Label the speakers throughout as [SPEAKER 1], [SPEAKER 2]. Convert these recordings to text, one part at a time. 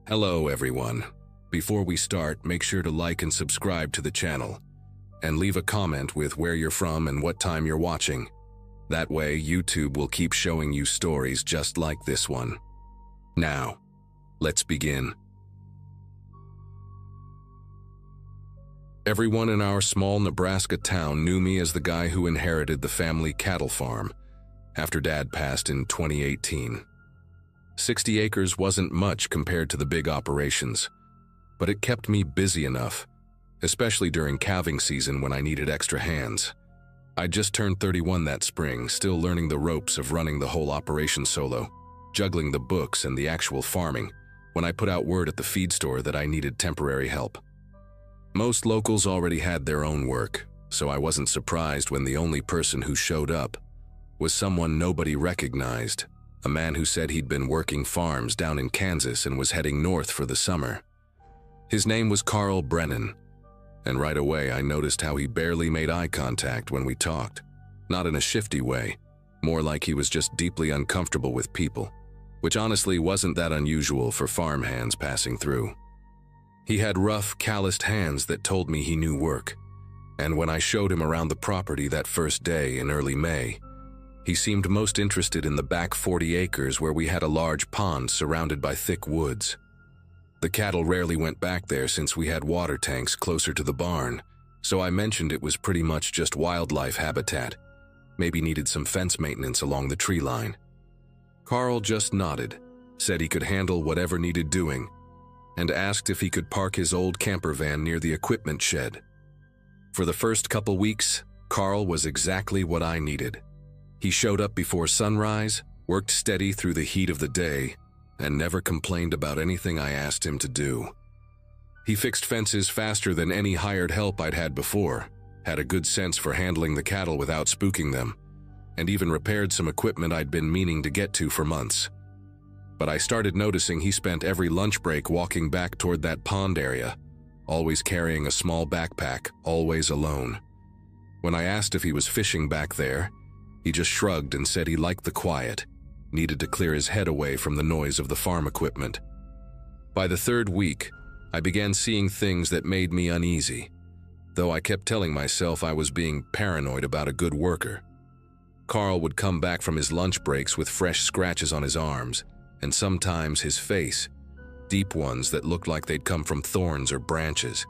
[SPEAKER 1] Hello everyone. Before we start, make sure to like and subscribe to the channel, and leave a comment with where you're from and what time you're watching. That way, YouTube will keep showing you stories just like this one. Now, let's begin. Everyone in our small Nebraska town knew me as the guy who inherited the family cattle farm after Dad passed in 2018. 60 acres wasn't much compared to the big operations, but it kept me busy enough, especially during calving season when I needed extra hands. I just turned 31 that spring, still learning the ropes of running the whole operation solo, juggling the books and the actual farming, when I put out word at the feed store that I needed temporary help. Most locals already had their own work, so I wasn't surprised when the only person who showed up was someone nobody recognized, a man who said he'd been working farms down in Kansas and was heading north for the summer. His name was Carl Brennan, and right away I noticed how he barely made eye contact when we talked. Not in a shifty way, more like he was just deeply uncomfortable with people, which honestly wasn't that unusual for farm hands passing through. He had rough, calloused hands that told me he knew work, and when I showed him around the property that first day in early May, he seemed most interested in the back 40 acres where we had a large pond surrounded by thick woods. The cattle rarely went back there since we had water tanks closer to the barn, so I mentioned it was pretty much just wildlife habitat, maybe needed some fence maintenance along the tree line. Carl just nodded, said he could handle whatever needed doing, and asked if he could park his old camper van near the equipment shed. For the first couple weeks, Carl was exactly what I needed. He showed up before sunrise, worked steady through the heat of the day, and never complained about anything I asked him to do. He fixed fences faster than any hired help I'd had before, had a good sense for handling the cattle without spooking them, and even repaired some equipment I'd been meaning to get to for months. But I started noticing he spent every lunch break walking back toward that pond area, always carrying a small backpack, always alone. When I asked if he was fishing back there, he just shrugged and said he liked the quiet, needed to clear his head away from the noise of the farm equipment. By the third week, I began seeing things that made me uneasy, though I kept telling myself I was being paranoid about a good worker. Carl would come back from his lunch breaks with fresh scratches on his arms, and sometimes his face, deep ones that looked like they'd come from thorns or branches.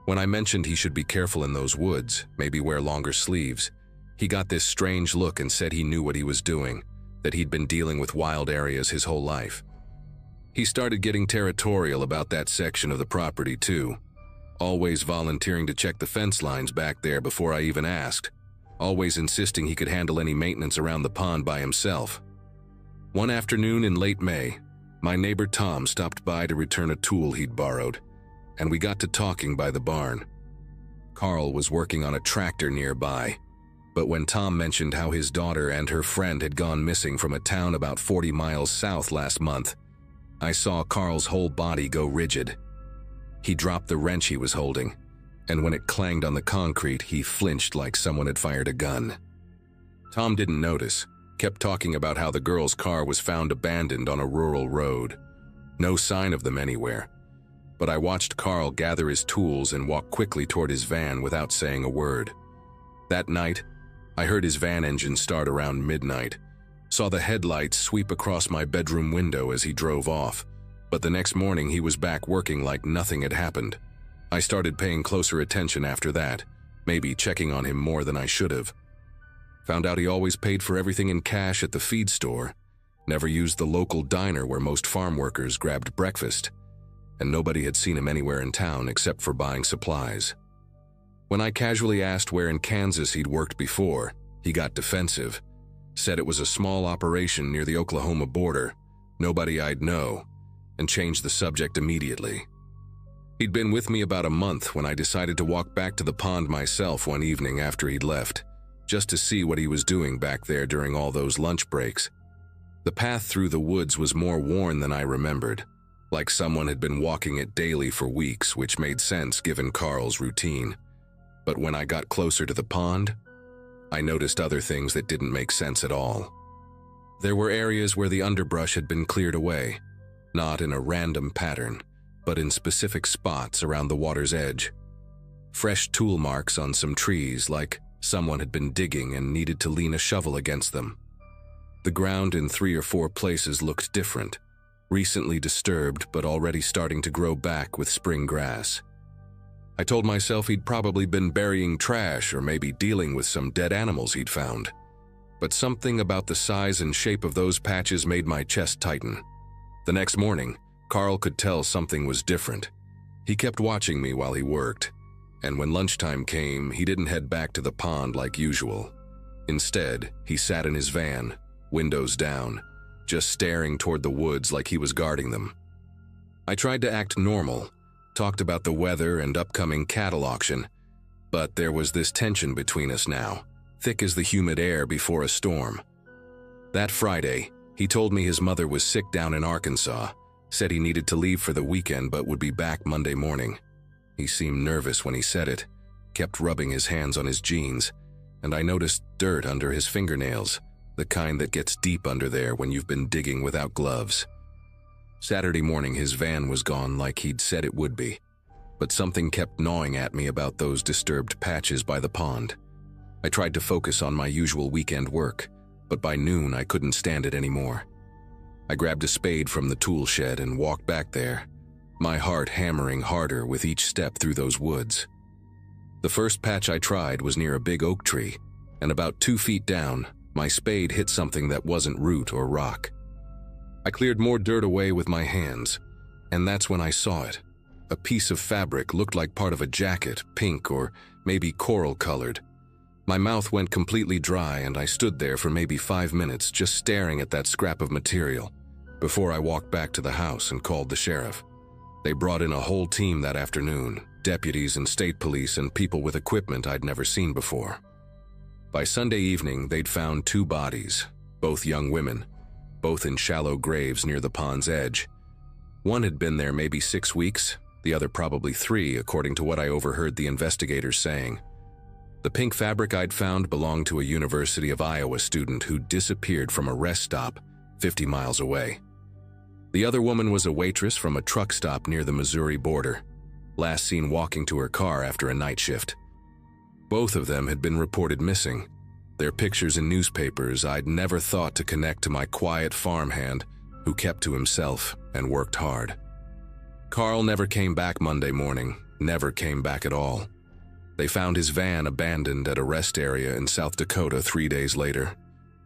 [SPEAKER 1] When I mentioned he should be careful in those woods, maybe wear longer sleeves, he got this strange look and said he knew what he was doing, that he'd been dealing with wild areas his whole life. He started getting territorial about that section of the property too, always volunteering to check the fence lines back there before I even asked, always insisting he could handle any maintenance around the pond by himself. One afternoon in late May, my neighbor Tom stopped by to return a tool he'd borrowed, and we got to talking by the barn. Carl was working on a tractor nearby, but when Tom mentioned how his daughter and her friend had gone missing from a town about 40 miles south last month, I saw Carl's whole body go rigid. He dropped the wrench he was holding, and when it clanged on the concrete, he flinched like someone had fired a gun. Tom didn't notice, kept talking about how the girl's car was found abandoned on a rural road. No sign of them anywhere, but I watched Carl gather his tools and walk quickly toward his van without saying a word. That night, I heard his van engine start around midnight, saw the headlights sweep across my bedroom window as he drove off, but the next morning he was back working like nothing had happened. I started paying closer attention after that, maybe checking on him more than I should have. Found out he always paid for everything in cash at the feed store, never used the local diner where most farm workers grabbed breakfast, and nobody had seen him anywhere in town except for buying supplies. When I casually asked where in Kansas he'd worked before, he got defensive, said it was a small operation near the Oklahoma border, nobody I'd know, and changed the subject immediately. He'd been with me about a month when I decided to walk back to the pond myself one evening after he'd left, just to see what he was doing back there during all those lunch breaks. The path through the woods was more worn than I remembered, like someone had been walking it daily for weeks, which made sense given Carl's routine. But when I got closer to the pond, I noticed other things that didn't make sense at all. There were areas where the underbrush had been cleared away, not in a random pattern, but in specific spots around the water's edge. Fresh tool marks on some trees, like someone had been digging and needed to lean a shovel against them. The ground in 3 or 4 places looked different, recently disturbed but already starting to grow back with spring grass. I told myself he'd probably been burying trash or maybe dealing with some dead animals he'd found. But something about the size and shape of those patches made my chest tighten. The next morning, Carl could tell something was different. He kept watching me while he worked, and when lunchtime came, he didn't head back to the pond like usual. Instead, he sat in his van, windows down, just staring toward the woods like he was guarding them. I tried to act normal, talked about the weather and upcoming cattle auction, but there was this tension between us now, thick as the humid air before a storm. That Friday, he told me his mother was sick down in Arkansas, said he needed to leave for the weekend but would be back Monday morning. He seemed nervous when he said it, kept rubbing his hands on his jeans, and I noticed dirt under his fingernails, the kind that gets deep under there when you've been digging without gloves. Saturday morning, his van was gone like he'd said it would be, but something kept gnawing at me about those disturbed patches by the pond. I tried to focus on my usual weekend work, but by noon I couldn't stand it anymore. I grabbed a spade from the tool shed and walked back there, my heart hammering harder with each step through those woods. The first patch I tried was near a big oak tree, and about 2 feet down, my spade hit something that wasn't root or rock. I cleared more dirt away with my hands, and that's when I saw it. A piece of fabric looked like part of a jacket, pink or maybe coral-colored. My mouth went completely dry, and I stood there for maybe 5 minutes just staring at that scrap of material before I walked back to the house and called the sheriff. They brought in a whole team that afternoon, deputies and state police and people with equipment I'd never seen before. By Sunday evening, they'd found 2 bodies, both young women, both in shallow graves near the pond's edge. One had been there maybe 6 weeks, the other probably 3, according to what I overheard the investigators saying. The pink fabric I'd found belonged to a University of Iowa student who disappeared from a rest stop 50 miles away. The other woman was a waitress from a truck stop near the Missouri border, last seen walking to her car after a night shift. Both of them had been reported missing. Their pictures in newspapers I'd never thought to connect to my quiet farmhand who kept to himself and worked hard. Carl never came back Monday morning, never came back at all. They found his van abandoned at a rest area in South Dakota 3 days later,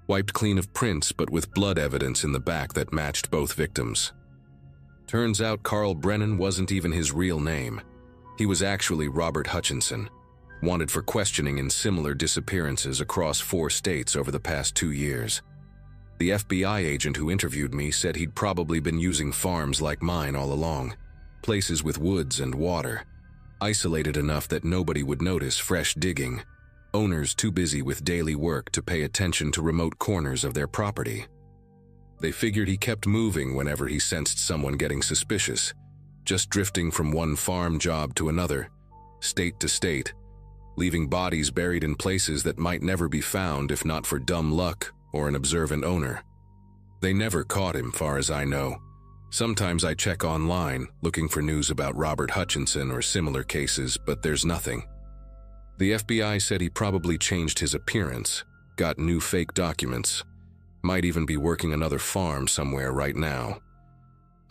[SPEAKER 1] wiped clean of prints but with blood evidence in the back that matched both victims. Turns out Carl Brennan wasn't even his real name. He was actually Robert Hutchinson, wanted for questioning in similar disappearances across 4 states over the past 2 years. The FBI agent who interviewed me said he'd probably been using farms like mine all along, places with woods and water, isolated enough that nobody would notice fresh digging, owners too busy with daily work to pay attention to remote corners of their property. They figured he kept moving whenever he sensed someone getting suspicious, just drifting from one farm job to another, state to state, leaving bodies buried in places that might never be found if not for dumb luck or an observant owner. They never caught him, far as I know. Sometimes I check online, looking for news about Robert Hutchinson or similar cases, but there's nothing. The FBI said he probably changed his appearance, got new fake documents, might even be working another farm somewhere right now.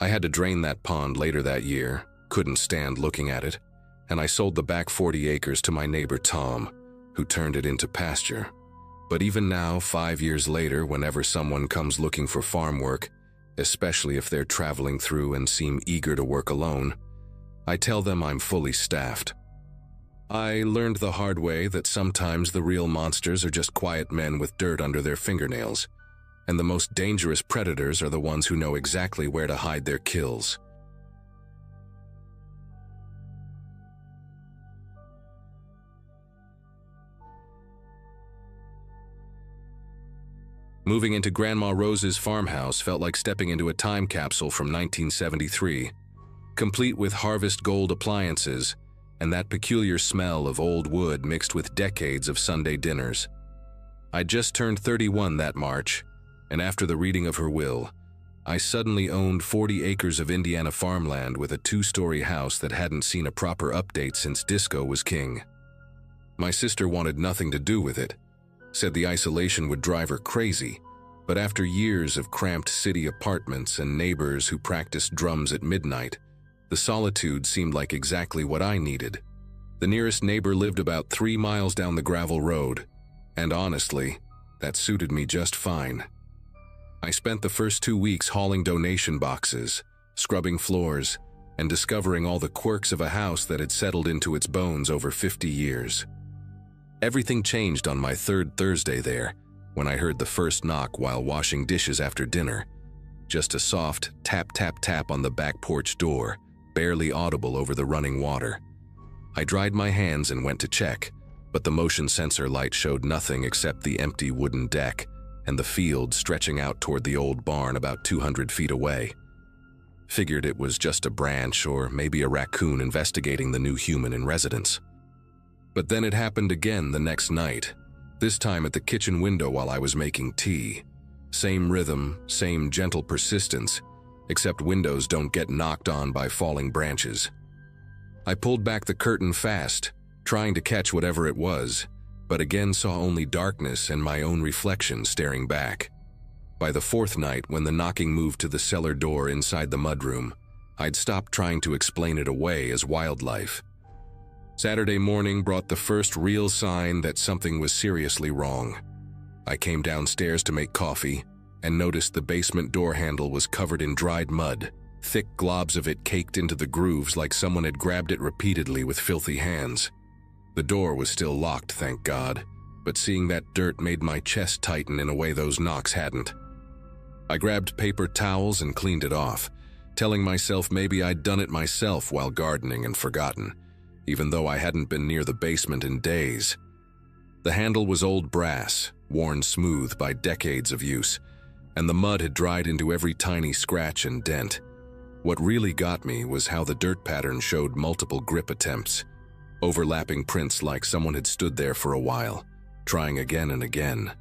[SPEAKER 1] I had to drain that pond later that year, couldn't stand looking at it, and I sold the back 40 acres to my neighbor Tom, who turned it into pasture. But even now, 5 years later, whenever someone comes looking for farm work, especially if they're traveling through and seem eager to work alone, I tell them I'm fully staffed. I learned the hard way that sometimes the real monsters are just quiet men with dirt under their fingernails, and the most dangerous predators are the ones who know exactly where to hide their kills. Moving into Grandma Rose's farmhouse felt like stepping into a time capsule from 1973, complete with harvest gold appliances and that peculiar smell of old wood mixed with decades of Sunday dinners. I'd just turned 31 that March, and after the reading of her will, I suddenly owned 40 acres of Indiana farmland with a 2-story house that hadn't seen a proper update since disco was king. My sister wanted nothing to do with it, said the isolation would drive her crazy, but after years of cramped city apartments and neighbors who practiced drums at midnight, the solitude seemed like exactly what I needed. The nearest neighbor lived about 3 miles down the gravel road, and honestly, that suited me just fine. I spent the first 2 weeks hauling donation boxes, scrubbing floors, and discovering all the quirks of a house that had settled into its bones over 50 years. Everything changed on my 3rd Thursday there, when I heard the first knock while washing dishes after dinner. Just a soft tap, tap, tap on the back porch door, barely audible over the running water. I dried my hands and went to check, but the motion sensor light showed nothing except the empty wooden deck and the field stretching out toward the old barn about 200 feet away. Figured it was just a branch or maybe a raccoon investigating the new human in residence. But then it happened again the next night, this time at the kitchen window while I was making tea. Same rhythm, same gentle persistence, except windows don't get knocked on by falling branches. I pulled back the curtain fast, trying to catch whatever it was, but again saw only darkness and my own reflection staring back. By the 4th night, when the knocking moved to the cellar door inside the mudroom, I'd stopped trying to explain it away as wildlife. Saturday morning brought the first real sign that something was seriously wrong. I came downstairs to make coffee and noticed the basement door handle was covered in dried mud, thick globs of it caked into the grooves like someone had grabbed it repeatedly with filthy hands. The door was still locked, thank God, but seeing that dirt made my chest tighten in a way those knocks hadn't. I grabbed paper towels and cleaned it off, telling myself maybe I'd done it myself while gardening and forgotten, even though I hadn't been near the basement in days. The handle was old brass, worn smooth by decades of use, and the mud had dried into every tiny scratch and dent. What really got me was how the dirt pattern showed multiple grip attempts, overlapping prints like someone had stood there for a while, trying again and again.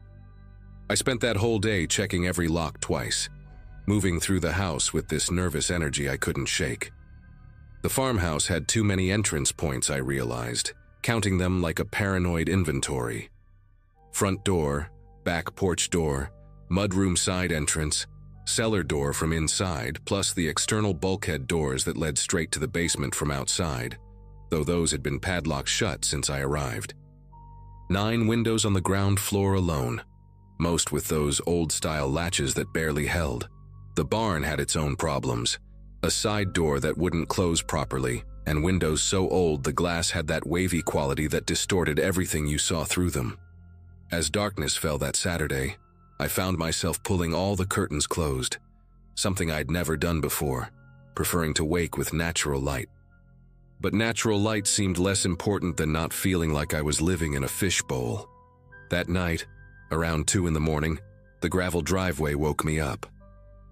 [SPEAKER 1] I spent that whole day checking every lock twice, moving through the house with this nervous energy I couldn't shake. The farmhouse had too many entrance points, I realized, counting them like a paranoid inventory. Front door, back porch door, mudroom side entrance, cellar door from inside, plus the external bulkhead doors that led straight to the basement from outside, though those had been padlocked shut since I arrived. 9 windows on the ground floor alone, most with those old-style latches that barely held. The barn had its own problems. A side door that wouldn't close properly, and windows so old the glass had that wavy quality that distorted everything you saw through them. As darkness fell that Saturday, I found myself pulling all the curtains closed, something I'd never done before, preferring to wake with natural light. But natural light seemed less important than not feeling like I was living in a fishbowl. That night, around 2 in the morning, the gravel driveway woke me up.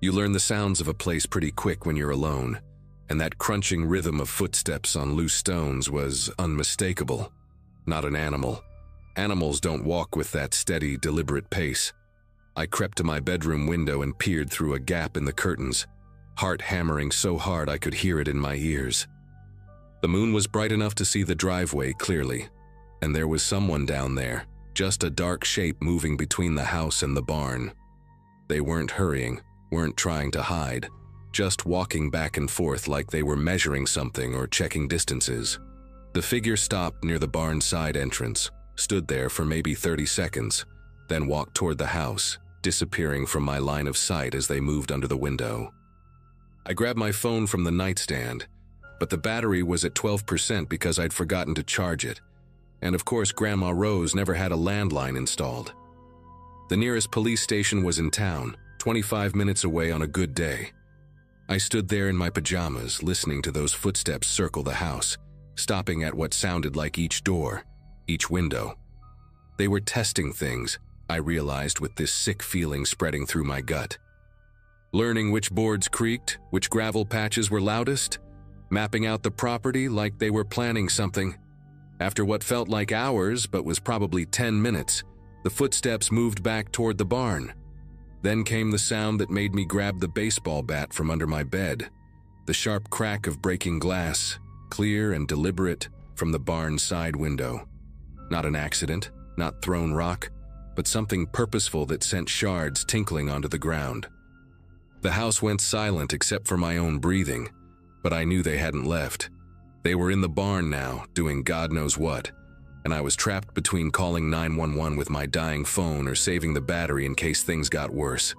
[SPEAKER 1] You learn the sounds of a place pretty quick when you're alone, and that crunching rhythm of footsteps on loose stones was unmistakable. Not an animal. Animals don't walk with that steady, deliberate pace. I crept to my bedroom window and peered through a gap in the curtains, heart hammering so hard I could hear it in my ears. The moon was bright enough to see the driveway clearly, and there was someone down there, just a dark shape moving between the house and the barn. They weren't hurrying, weren't trying to hide, just walking back and forth like they were measuring something or checking distances. The figure stopped near the barn side entrance, stood there for maybe 30 seconds, then walked toward the house, disappearing from my line of sight as they moved under the window. I grabbed my phone from the nightstand, but the battery was at 12% because I'd forgotten to charge it, and of course Grandma Rose never had a landline installed. The nearest police station was in town, 25 minutes away on a good day. I stood there in my pajamas, listening to those footsteps circle the house, stopping at what sounded like each door, each window. They were testing things, I realized with this sick feeling spreading through my gut. Learning which boards creaked, which gravel patches were loudest, mapping out the property like they were planning something. After what felt like hours but was probably 10 minutes, the footsteps moved back toward the barn. Then came the sound that made me grab the baseball bat from under my bed. The sharp crack of breaking glass, clear and deliberate, from the barn's side window. Not an accident, not thrown rock, but something purposeful that sent shards tinkling onto the ground. The house went silent except for my own breathing, but I knew they hadn't left. They were in the barn now, doing God knows what, and I was trapped between calling 911 with my dying phone or saving the battery in case things got worse.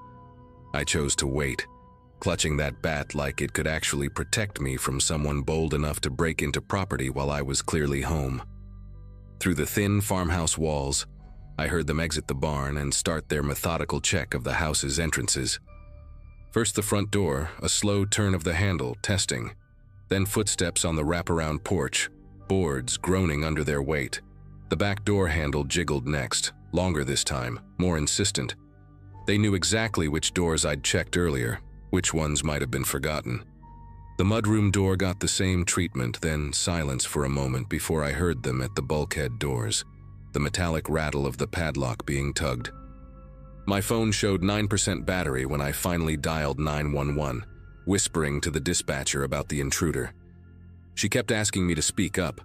[SPEAKER 1] I chose to wait, clutching that bat like it could actually protect me from someone bold enough to break into property while I was clearly home. Through the thin farmhouse walls, I heard them exit the barn and start their methodical check of the house's entrances. First the front door, a slow turn of the handle, testing. Then footsteps on the wraparound porch, boards groaning under their weight. The back door handle jiggled next, longer this time, more insistent. They knew exactly which doors I'd checked earlier, which ones might have been forgotten. The mudroom door got the same treatment, then silence for a moment before I heard them at the bulkhead doors, the metallic rattle of the padlock being tugged. My phone showed 9% battery when I finally dialed 911, whispering to the dispatcher about the intruder. She kept asking me to speak up,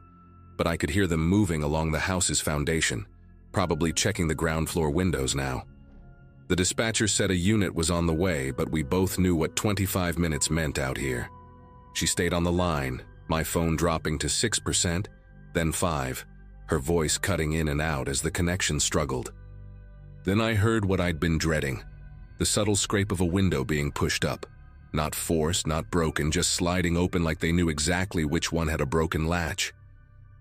[SPEAKER 1] but I could hear them moving along the house's foundation, probably checking the ground floor windows now. The dispatcher said a unit was on the way, but we both knew what 25 minutes meant out here. She stayed on the line, my phone dropping to 6%, then 5%, her voice cutting in and out as the connection struggled. Then I heard what I'd been dreading, the subtle scrape of a window being pushed up. Not forced, not broken, just sliding open like they knew exactly which one had a broken latch.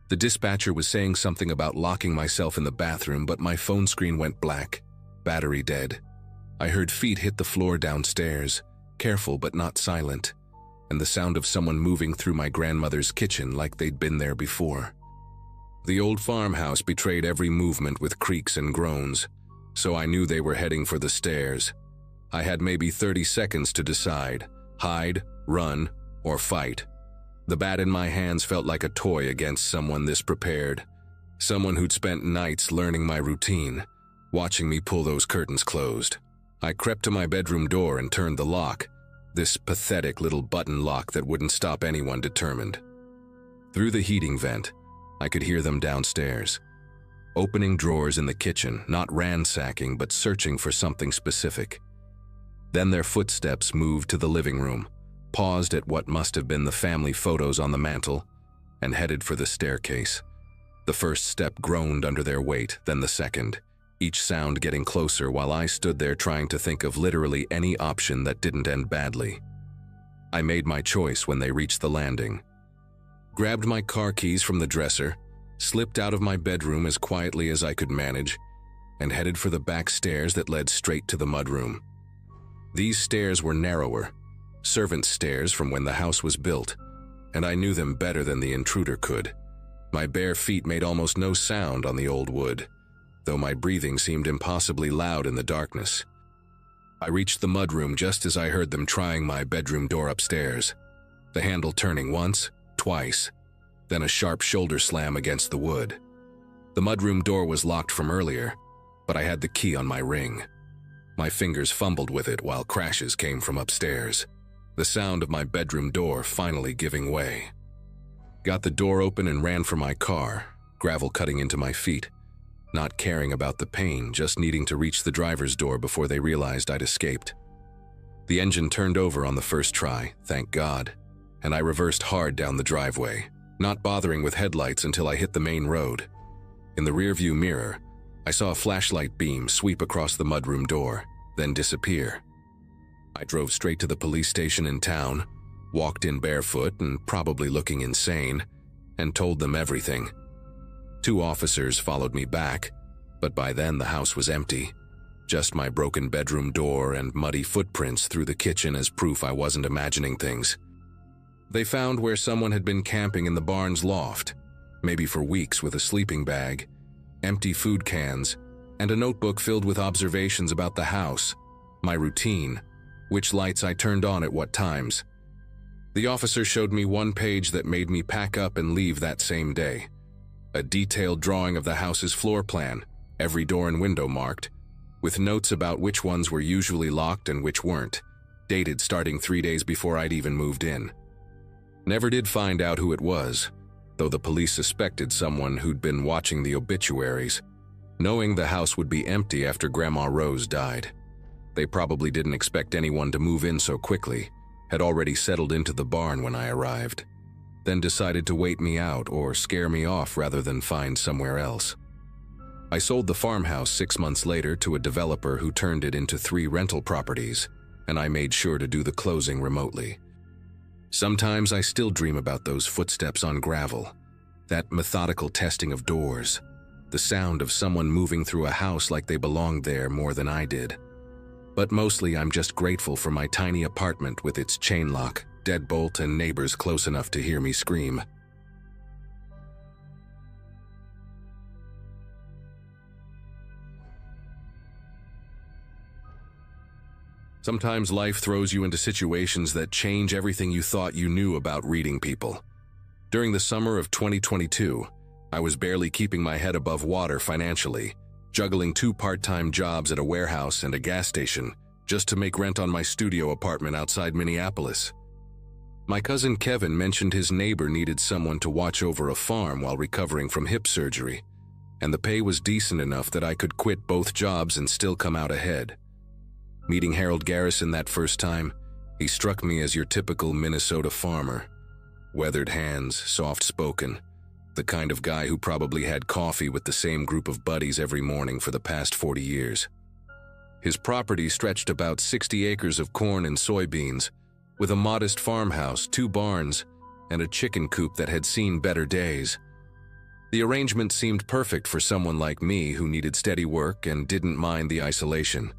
[SPEAKER 1] The dispatcher was saying something about locking myself in the bathroom, but my phone screen went black, battery dead. I heard feet hit the floor downstairs, careful but not silent, and the sound of someone moving through my grandmother's kitchen like they'd been there before. The old farmhouse betrayed every movement with creaks and groans, so I knew they were heading for the stairs. I had maybe 30 seconds to decide, hide, run, or fight. The bat in my hands felt like a toy against someone this prepared, someone who'd spent nights learning my routine, watching me pull those curtains closed. I crept to my bedroom door and turned the lock, this pathetic little button lock that wouldn't stop anyone determined. Through the heating vent, I could hear them downstairs, opening drawers in the kitchen, not ransacking but searching for something specific. Then their footsteps moved to the living room, paused at what must have been the family photos on the mantel, and headed for the staircase. The first step groaned under their weight, then the second, each sound getting closer while I stood there trying to think of literally any option that didn't end badly. I made my choice when they reached the landing. Grabbed my car keys from the dresser, slipped out of my bedroom as quietly as I could manage, and headed for the back stairs that led straight to the mudroom. These stairs were narrower, servant stairs from when the house was built, and I knew them better than the intruder could. My bare feet made almost no sound on the old wood, though my breathing seemed impossibly loud in the darkness. I reached the mudroom just as I heard them trying my bedroom door upstairs, the handle turning once, twice, then a sharp shoulder slam against the wood. The mudroom door was locked from earlier, but I had the key on my ring. My fingers fumbled with it while crashes came from upstairs, the sound of my bedroom door finally giving way. Got the door open and ran for my car, gravel cutting into my feet, not caring about the pain, just needing to reach the driver's door before they realized I'd escaped. The engine turned over on the first try, thank God, and I reversed hard down the driveway, not bothering with headlights until I hit the main road. In the rearview mirror, I saw a flashlight beam sweep across the mudroom door, then disappear. I drove straight to the police station in town, walked in barefoot and probably looking insane, and told them everything. 2 officers followed me back, but by then the house was empty. Just my broken bedroom door and muddy footprints through the kitchen as proof I wasn't imagining things. They found where someone had been camping in the barn's loft, maybe for weeks, with a sleeping bag, empty food cans, and a notebook filled with observations about the house, my routine, which lights I turned on at what times. The officer showed me one page that made me pack up and leave that same day. A detailed drawing of the house's floor plan, every door and window marked, with notes about which ones were usually locked and which weren't, dated starting 3 days before I'd even moved in. Never did find out who it was, though the police suspected someone who'd been watching the obituaries, knowing the house would be empty after Grandma Rose died. They probably didn't expect anyone to move in so quickly, had already settled into the barn when I arrived, then decided to wait me out or scare me off rather than find somewhere else. I sold the farmhouse 6 months later to a developer who turned it into 3 rental properties, and I made sure to do the closing remotely. Sometimes I still dream about those footsteps on gravel, that methodical testing of doors, the sound of someone moving through a house like they belonged there more than I did. But mostly I'm just grateful for my tiny apartment with its chain lock, deadbolt, and neighbors close enough to hear me scream. Sometimes life throws you into situations that change everything you thought you knew about reading people. During the summer of 2022, I was barely keeping my head above water financially, juggling 2 part-time jobs at a warehouse and a gas station just to make rent on my studio apartment outside Minneapolis. My cousin Kevin mentioned his neighbor needed someone to watch over a farm while recovering from hip surgery, and the pay was decent enough that I could quit both jobs and still come out ahead. Meeting Harold Garrison that first time, he struck me as your typical Minnesota farmer. Weathered hands, soft-spoken, the kind of guy who probably had coffee with the same group of buddies every morning for the past 40 years. His property stretched about 60 acres of corn and soybeans, with a modest farmhouse, 2 barns, and a chicken coop that had seen better days. The arrangement seemed perfect for someone like me who needed steady work and didn't mind the isolation.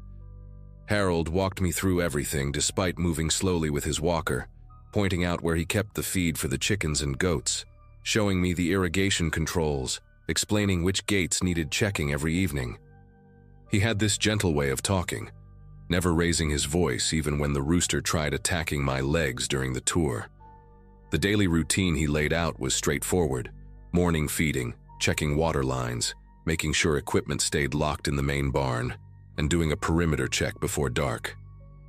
[SPEAKER 1] Harold walked me through everything despite moving slowly with his walker, pointing out where he kept the feed for the chickens and goats, showing me the irrigation controls, explaining which gates needed checking every evening. He had this gentle way of talking, never raising his voice even when the rooster tried attacking my legs during the tour. The daily routine he laid out was straightforward: morning feeding, checking water lines, making sure equipment stayed locked in the main barn, and doing a perimeter check before dark.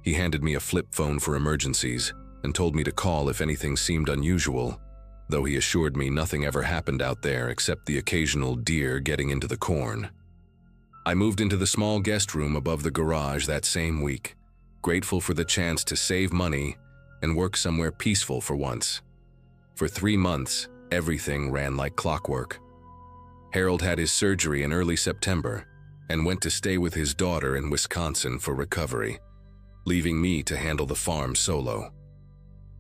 [SPEAKER 1] He handed me a flip phone for emergencies and told me to call if anything seemed unusual, though he assured me nothing ever happened out there except the occasional deer getting into the corn. I moved into the small guest room above the garage that same week, grateful for the chance to save money and work somewhere peaceful for once. For 3 months, everything ran like clockwork. Harold had his surgery in early September and went to stay with his daughter in Wisconsin for recovery, leaving me to handle the farm solo.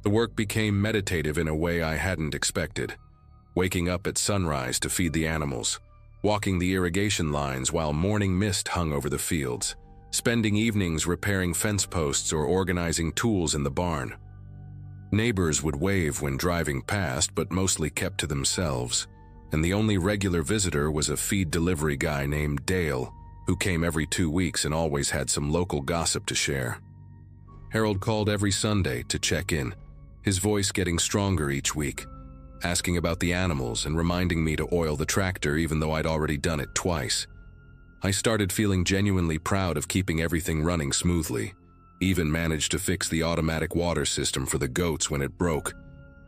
[SPEAKER 1] The work became meditative in a way I hadn't expected, waking up at sunrise to feed the animals, walking the irrigation lines while morning mist hung over the fields, spending evenings repairing fence posts or organizing tools in the barn. Neighbors would wave when driving past, but mostly kept to themselves, and the only regular visitor was a feed delivery guy named Dale, who came every 2 weeks and always had some local gossip to share. Harold called every Sunday to check in, his voice getting stronger each week, asking about the animals and reminding me to oil the tractor even though I'd already done it twice. I started feeling genuinely proud of keeping everything running smoothly, even managed to fix the automatic water system for the goats when it broke,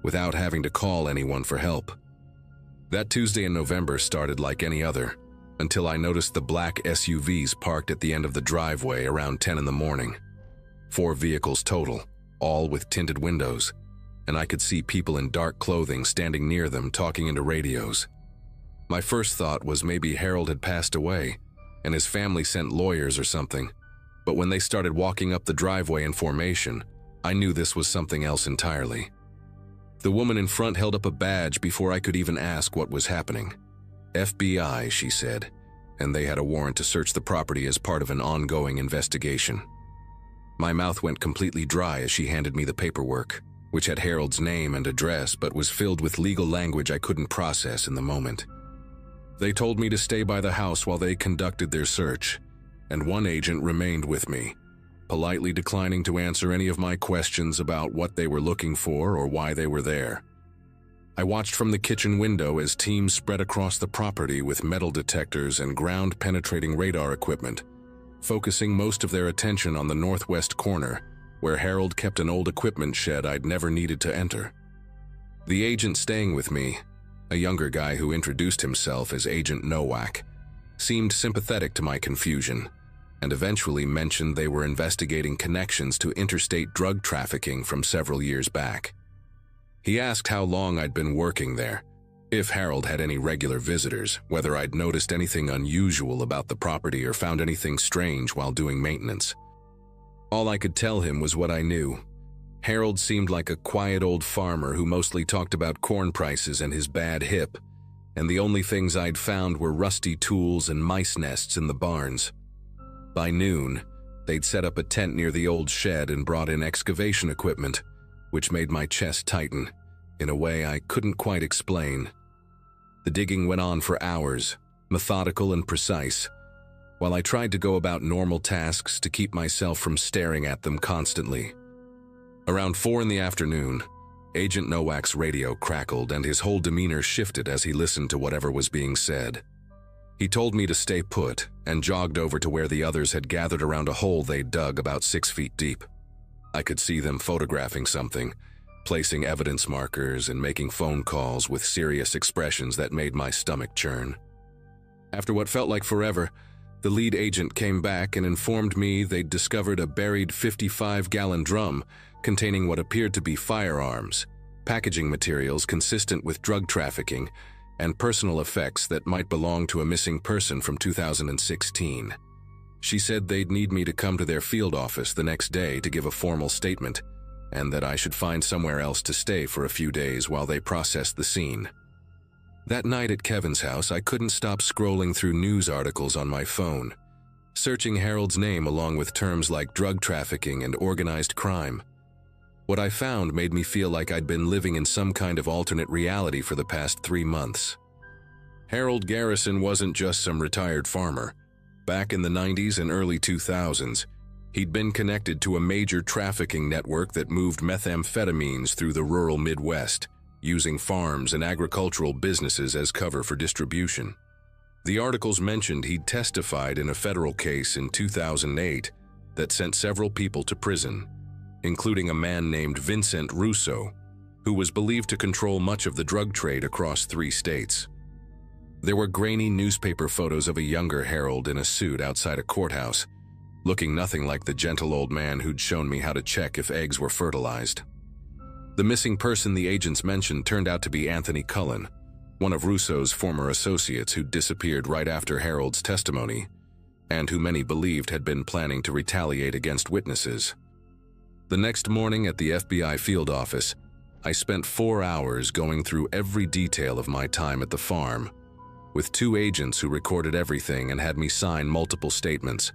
[SPEAKER 1] without having to call anyone for help. That Tuesday in November started like any other, until I noticed the black SUVs parked at the end of the driveway around 10 in the morning. 4 vehicles total, all with tinted windows, and I could see people in dark clothing standing near them talking into radios. My first thought was maybe Harold had passed away, and his family sent lawyers or something, but when they started walking up the driveway in formation, I knew this was something else entirely. The woman in front held up a badge before I could even ask what was happening. FBI, she said, and they had a warrant to search the property as part of an ongoing investigation. My mouth went completely dry as she handed me the paperwork, which had Harold's name and address but was filled with legal language I couldn't process in the moment. They told me to stay by the house while they conducted their search, and one agent remained with me, politely declining to answer any of my questions about what they were looking for or why they were there. I watched from the kitchen window as teams spread across the property with metal detectors and ground-penetrating radar equipment, focusing most of their attention on the northwest corner, where Harold kept an old equipment shed I'd never needed to enter. The agent staying with me, a younger guy who introduced himself as Agent Nowak, seemed sympathetic to my confusion, and eventually mentioned they were investigating connections to interstate drug trafficking from several years back. He asked how long I'd been working there, if Harold had any regular visitors, whether I'd noticed anything unusual about the property or found anything strange while doing maintenance. All I could tell him was what I knew. Harold seemed like a quiet old farmer who mostly talked about corn prices and his bad hip, and the only things I'd found were rusty tools and mice nests in the barns. By noon, they'd set up a tent near the old shed and brought in excavation equipment, which made my chest tighten, in a way I couldn't quite explain. The digging went on for hours, methodical and precise, while I tried to go about normal tasks to keep myself from staring at them constantly. Around 4 in the afternoon, Agent Nowak's radio crackled and his whole demeanor shifted as he listened to whatever was being said. He told me to stay put and jogged over to where the others had gathered around a hole they'd dug about 6 feet deep. I could see them photographing something, placing evidence markers and making phone calls with serious expressions that made my stomach churn. After what felt like forever, the lead agent came back and informed me they'd discovered a buried 55-gallon drum containing what appeared to be firearms, packaging materials consistent with drug trafficking, and personal effects that might belong to a missing person from 2016. She said they'd need me to come to their field office the next day to give a formal statement, and that I should find somewhere else to stay for a few days while they processed the scene. That night at Kevin's house, I couldn't stop scrolling through news articles on my phone, searching Harold's name along with terms like drug trafficking and organized crime. What I found made me feel like I'd been living in some kind of alternate reality for the past 3 months. Harold Garrison wasn't just some retired farmer. Back in the 90s and early 2000s, he'd been connected to a major trafficking network that moved methamphetamines through the rural Midwest, using farms and agricultural businesses as cover for distribution. The articles mentioned he'd testified in a federal case in 2008 that sent several people to prison, including a man named Vincent Russo, who was believed to control much of the drug trade across 3 states. There were grainy newspaper photos of a younger Harold in a suit outside a courthouse, looking nothing like the gentle old man who'd shown me how to check if eggs were fertilized. The missing person the agents mentioned turned out to be Anthony Cullen, one of Russo's former associates who'd disappeared right after Harold's testimony, and who many believed had been planning to retaliate against witnesses. The next morning at the FBI field office, I spent 4 hours going through every detail of my time at the farm, with 2 agents who recorded everything and had me sign multiple statements.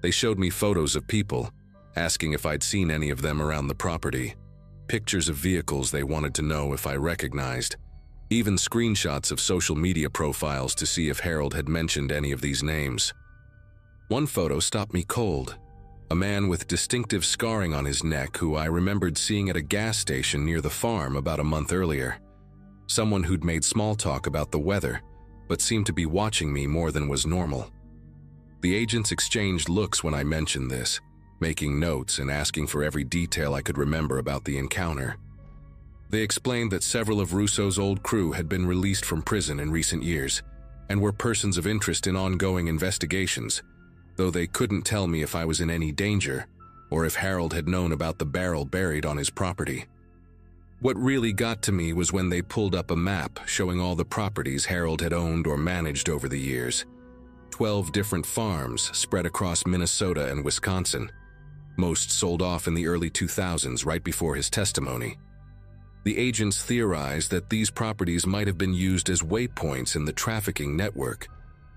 [SPEAKER 1] They showed me photos of people, asking if I'd seen any of them around the property, pictures of vehicles they wanted to know if I recognized, even screenshots of social media profiles to see if Harold had mentioned any of these names. One photo stopped me cold. A man with distinctive scarring on his neck who I remembered seeing at a gas station near the farm about a month earlier. Someone who'd made small talk about the weather, but seemed to be watching me more than was normal. The agents exchanged looks when I mentioned this, making notes and asking for every detail I could remember about the encounter. They explained that several of Russo's old crew had been released from prison in recent years and were persons of interest in ongoing investigations, though they couldn't tell me if I was in any danger or if Harold had known about the barrel buried on his property. What really got to me was when they pulled up a map showing all the properties Harold had owned or managed over the years. 12 different farms spread across Minnesota and Wisconsin. Most sold off in the early 2000s, right before his testimony. The agents theorized that these properties might have been used as waypoints in the trafficking network,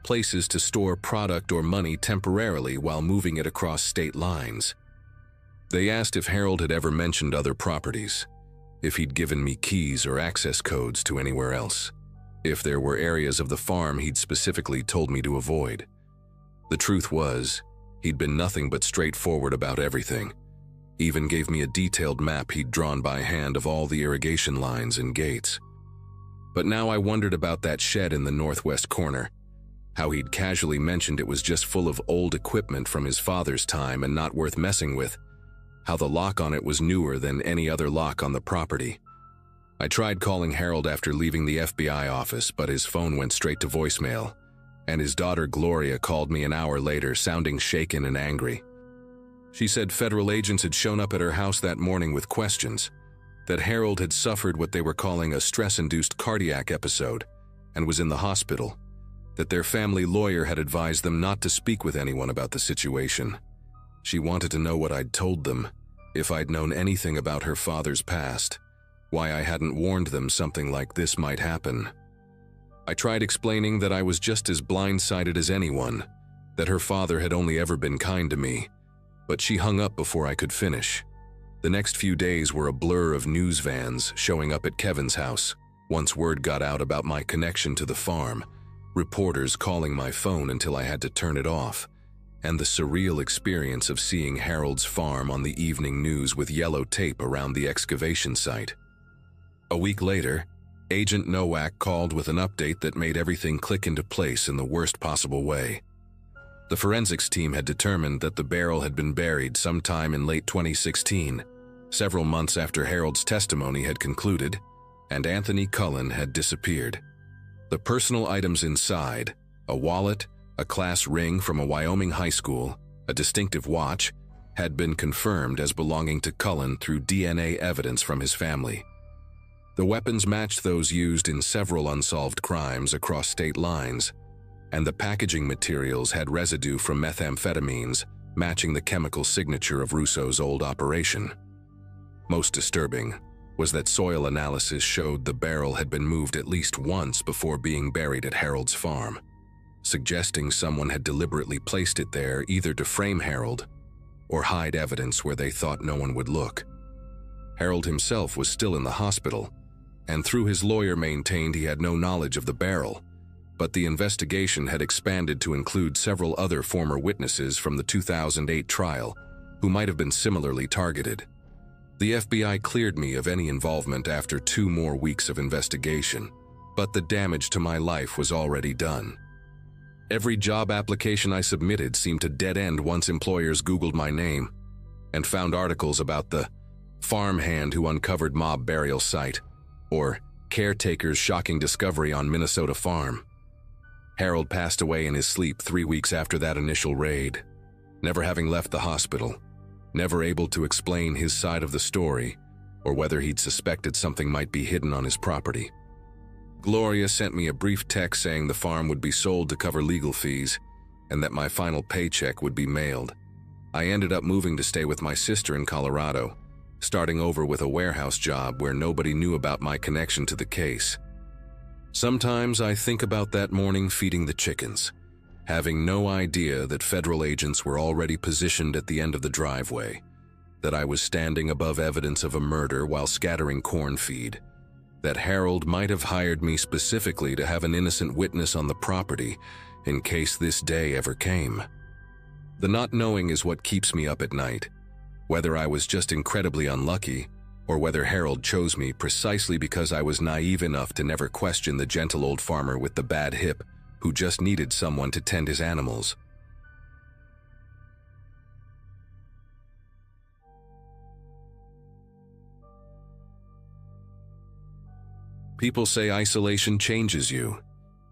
[SPEAKER 1] places to store product or money temporarily while moving it across state lines. They asked if Harold had ever mentioned other properties, if he'd given me keys or access codes to anywhere else, if there were areas of the farm he'd specifically told me to avoid. The truth was, he'd been nothing but straightforward about everything, even gave me a detailed map he'd drawn by hand of all the irrigation lines and gates. But now I wondered about that shed in the northwest corner. how he'd casually mentioned it was just full of old equipment from his father's time and not worth messing with, how the lock on it was newer than any other lock on the property. I tried calling Harold after leaving the FBI office, but his phone went straight to voicemail, and his daughter Gloria called me an hour later, sounding shaken and angry. She said federal agents had shown up at her house that morning with questions, that Harold had suffered what they were calling a stress-induced cardiac episode and was in the hospital, that their family lawyer had advised them not to speak with anyone about the situation. She wanted to know what I'd told them, if I'd known anything about her father's past, why I hadn't warned them something like this might happen. I tried explaining that I was just as blindsided as anyone, that her father had only ever been kind to me, but she hung up before I could finish. The next few days were a blur of news vans showing up at Kevin's house. Once word got out about my connection to the farm, reporters calling my phone until I had to turn it off, and the surreal experience of seeing Harold's farm on the evening news with yellow tape around the excavation site. A week later, Agent Nowak called with an update that made everything click into place in the worst possible way. The forensics team had determined that the barrel had been buried sometime in late 2016, several months after Harold's testimony had concluded, and Anthony Cullen had disappeared. The personal items inside, a wallet, a class ring from a Wyoming high school, a distinctive watch, had been confirmed as belonging to Cullen through DNA evidence from his family. The weapons matched those used in several unsolved crimes across state lines, and the packaging materials had residue from methamphetamines, matching the chemical signature of Russo's old operation. Most disturbing was that soil analysis showed the barrel had been moved at least once before being buried at Harold's farm, suggesting someone had deliberately placed it there either to frame Harold or hide evidence where they thought no one would look. Harold himself was still in the hospital, and through his lawyer maintained he had no knowledge of the barrel, but the investigation had expanded to include several other former witnesses from the 2008 trial who might have been similarly targeted. The FBI cleared me of any involvement after 2 more weeks of investigation, but the damage to my life was already done. Every job application I submitted seemed to dead end once employers Googled my name and found articles about the farmhand who uncovered mob burial site or caretaker's shocking discovery on Minnesota farm. Harold passed away in his sleep 3 weeks after that initial raid, never having left the hospital, never able to explain his side of the story or whether he'd suspected something might be hidden on his property. Gloria sent me a brief text saying the farm would be sold to cover legal fees and that my final paycheck would be mailed. I ended up moving to stay with my sister in Colorado, starting over with a warehouse job where nobody knew about my connection to the case. Sometimes I think about that morning feeding the chickens, having no idea that federal agents were already positioned at the end of the driveway, that I was standing above evidence of a murder while scattering corn feed, that Harold might have hired me specifically to have an innocent witness on the property in case this day ever came. The not knowing is what keeps me up at night, whether I was just incredibly unlucky or whether Harold chose me precisely because I was naive enough to never question the gentle old farmer with the bad hip who just needed someone to tend his animals. People say isolation changes you,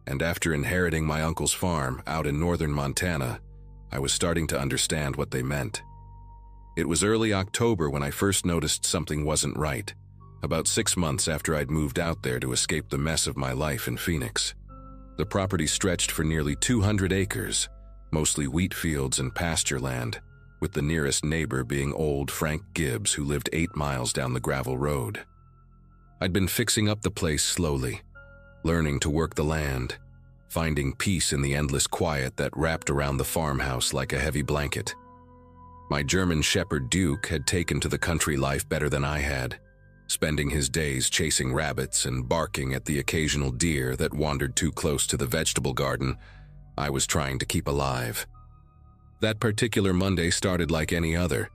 [SPEAKER 1] and after inheriting my uncle's farm out in northern Montana, I was starting to understand what they meant. It was early October when I first noticed something wasn't right, about 6 months after I'd moved out there to escape the mess of my life in Phoenix. The property stretched for nearly 200 acres, mostly wheat fields and pasture land, with the nearest neighbor being old Frank Gibbs, who lived 8 miles down the gravel road. I'd been fixing up the place slowly, learning to work the land, finding peace in the endless quiet that wrapped around the farmhouse like a heavy blanket. My German shepherd Duke had taken to the country life better than I had, spending his days chasing rabbits and barking at the occasional deer that wandered too close to the vegetable garden I was trying to keep alive. That particular Monday started like any other,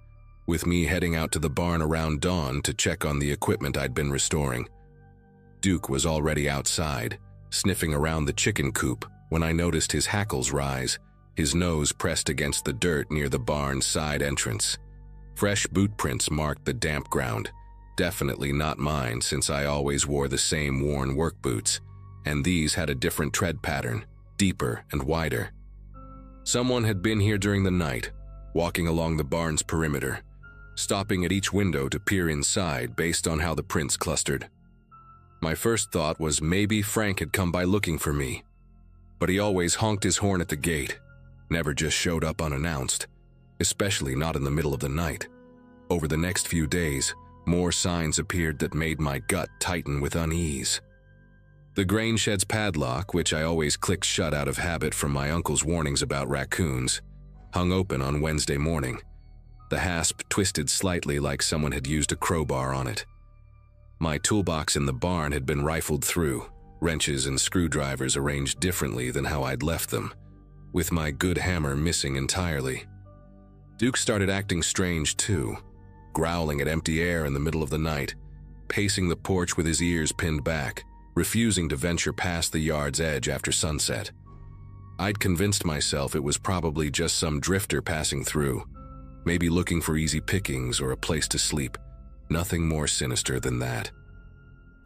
[SPEAKER 1] with me heading out to the barn around dawn to check on the equipment I'd been restoring. Duke was already outside, sniffing around the chicken coop, when I noticed his hackles rise, his nose pressed against the dirt near the barn's side entrance. Fresh boot prints marked the damp ground, definitely not mine since I always wore the same worn work boots, and these had a different tread pattern, deeper and wider. Someone had been here during the night, walking along the barn's perimeter, stopping at each window to peer inside based on how the prints clustered. My first thought was maybe Frank had come by looking for me, but he always honked his horn at the gate, never just showed up unannounced, especially not in the middle of the night. Over the next few days, more signs appeared that made my gut tighten with unease. The grain shed's padlock, which I always clicked shut out of habit from my uncle's warnings about raccoons, hung open on Wednesday morning. The hasp twisted slightly like someone had used a crowbar on it. My toolbox in the barn had been rifled through, wrenches and screwdrivers arranged differently than how I'd left them, with my good hammer missing entirely. Duke started acting strange too, growling at empty air in the middle of the night, pacing the porch with his ears pinned back, refusing to venture past the yard's edge after sunset. I'd convinced myself it was probably just some drifter passing through, maybe looking for easy pickings or a place to sleep. Nothing more sinister than that.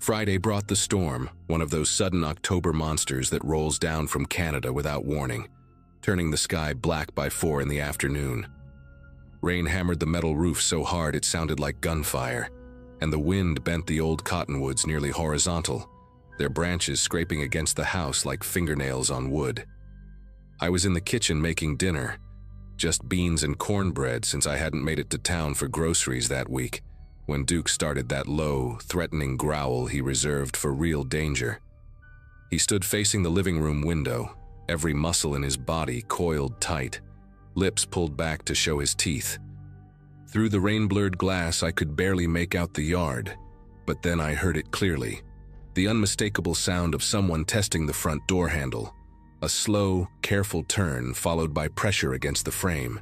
[SPEAKER 1] Friday brought the storm, one of those sudden October monsters that rolls down from Canada without warning, turning the sky black by 4 in the afternoon. Rain hammered the metal roof so hard it sounded like gunfire, and the wind bent the old cottonwoods nearly horizontal, their branches scraping against the house like fingernails on wood. I was in the kitchen making dinner, just beans and cornbread since I hadn't made it to town for groceries that week, when Duke started that low, threatening growl he reserved for real danger. He stood facing the living room window, every muscle in his body coiled tight, lips pulled back to show his teeth. Through the rain-blurred glass, I could barely make out the yard, but then I heard it clearly. The unmistakable sound of someone testing the front door handle, a slow, careful turn followed by pressure against the frame.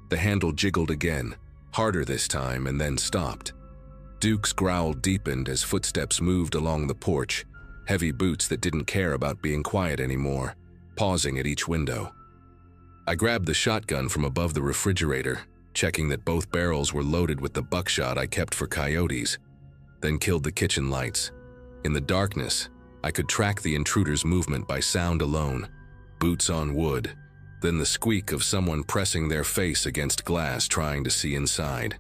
[SPEAKER 1] The handle jiggled again, harder this time, and then stopped. Duke's growl deepened as footsteps moved along the porch, heavy boots that didn't care about being quiet anymore, pausing at each window. I grabbed the shotgun from above the refrigerator, checking that both barrels were loaded with the buckshot I kept for coyotes, then killed the kitchen lights. In the darkness, I could track the intruder's movement by sound alone, boots on wood, then the squeak of someone pressing their face against glass trying to see inside.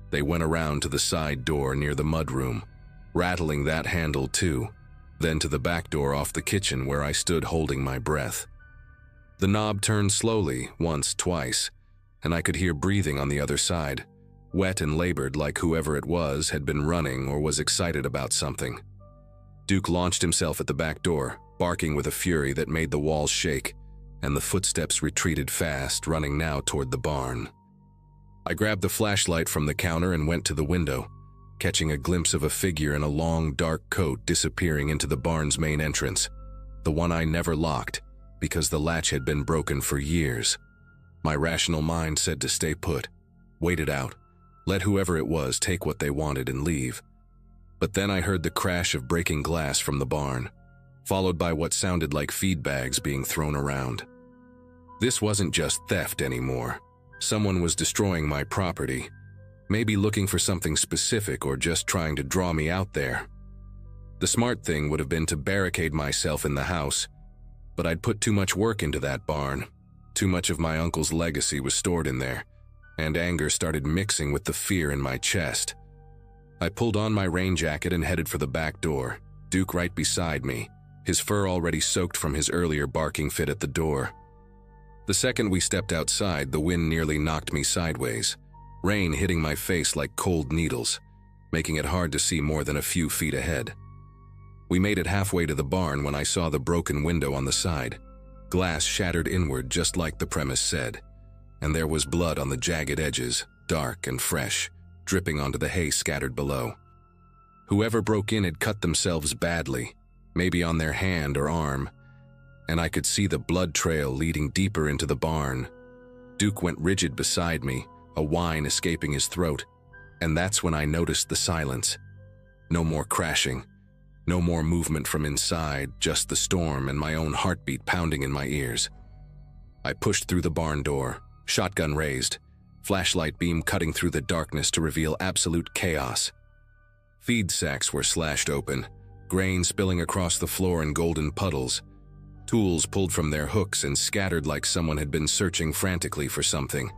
[SPEAKER 1] They went around to the side door near the mudroom, rattling that handle too, then to the back door off the kitchen where I stood holding my breath. The knob turned slowly, once, twice, and I could hear breathing on the other side, wet and labored like whoever it was had been running or was excited about something. Duke launched himself at the back door, barking with a fury that made the walls shake, and the footsteps retreated fast, running now toward the barn. I grabbed the flashlight from the counter and went to the window, catching a glimpse of a figure in a long, dark coat disappearing into the barn's main entrance, the one I never locked, because the latch had been broken for years. My rational mind said to stay put, wait it out, let whoever it was take what they wanted and leave. But then I heard the crash of breaking glass from the barn, followed by what sounded like feed bags being thrown around. This wasn't just theft anymore. Someone was destroying my property, maybe looking for something specific or just trying to draw me out there. The smart thing would have been to barricade myself in the house, but I'd put too much work into that barn. Too much of my uncle's legacy was stored in there, and anger started mixing with the fear in my chest. I pulled on my rain jacket and headed for the back door, Duke right beside me, his fur already soaked from his earlier barking fit at the door. The second we stepped outside, the wind nearly knocked me sideways, rain hitting my face like cold needles, making it hard to see more than a few feet ahead. We made it halfway to the barn when I saw the broken window on the side, glass shattered inward just like the premise said, and there was blood on the jagged edges, dark and fresh, dripping onto the hay scattered below. Whoever broke in had cut themselves badly, maybe on their hand or arm, and I could see the blood trail leading deeper into the barn. Duke went rigid beside me, a whine escaping his throat, and that's when I noticed the silence. No more crashing, No more movement from inside, just the storm and my own heartbeat pounding in my ears. I pushed through the barn door, shotgun raised, flashlight beam cutting through the darkness to reveal absolute chaos. Feed sacks were slashed open, grain spilling across the floor in golden puddles, tools pulled from their hooks and scattered like someone had been searching frantically for something.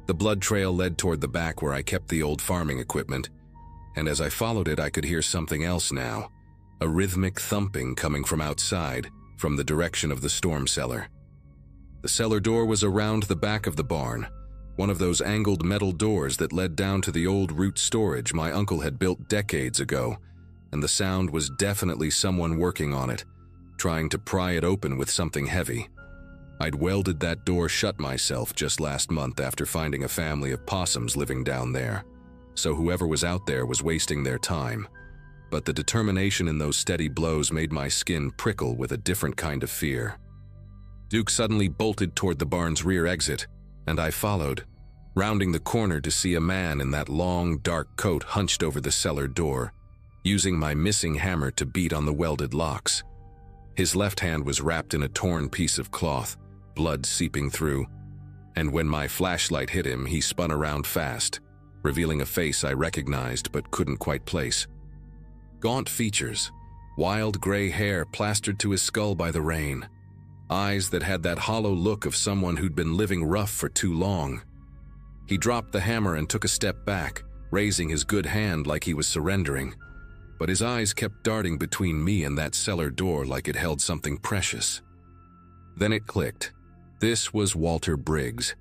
[SPEAKER 1] The blood trail led toward the back where I kept the old farming equipment, and as I followed it I could hear something else now, a rhythmic thumping coming from outside, from the direction of the storm cellar. The cellar door was around the back of the barn, one of those angled metal doors that led down to the old root storage my uncle had built decades ago, and the sound was definitely someone working on it, trying to pry it open with something heavy. I'd welded that door shut myself just last month after finding a family of possums living down there, so whoever was out there was wasting their time. But the determination in those steady blows made my skin prickle with a different kind of fear. Duke suddenly bolted toward the barn's rear exit, and I followed, rounding the corner to see a man in that long, dark coat hunched over the cellar door, using my missing hammer to beat on the welded locks. His left hand was wrapped in a torn piece of cloth, blood seeping through, and when my flashlight hit him, he spun around fast, revealing a face I recognized but couldn't quite place. Gaunt features, wild gray hair plastered to his skull by the rain, eyes that had that hollow look of someone who'd been living rough for too long. He dropped the hammer and took a step back, raising his good hand like he was surrendering, but his eyes kept darting between me and that cellar door like it held something precious. Then it clicked. This was Walter Briggs,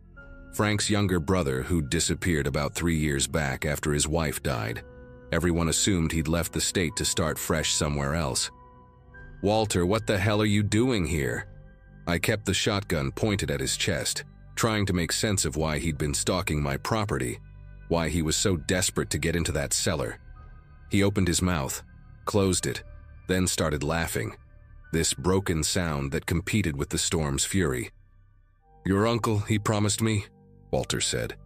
[SPEAKER 1] Frank's younger brother who'd disappeared about 3 years back after his wife died. Everyone assumed he'd left the state to start fresh somewhere else. "Walter, what the hell are you doing here?" I kept the shotgun pointed at his chest, trying to make sense of why he'd been stalking my property, why he was so desperate to get into that cellar. He opened his mouth, closed it, then started laughing, this broken sound that competed with the storm's fury. "Your uncle, he promised me," Walter said,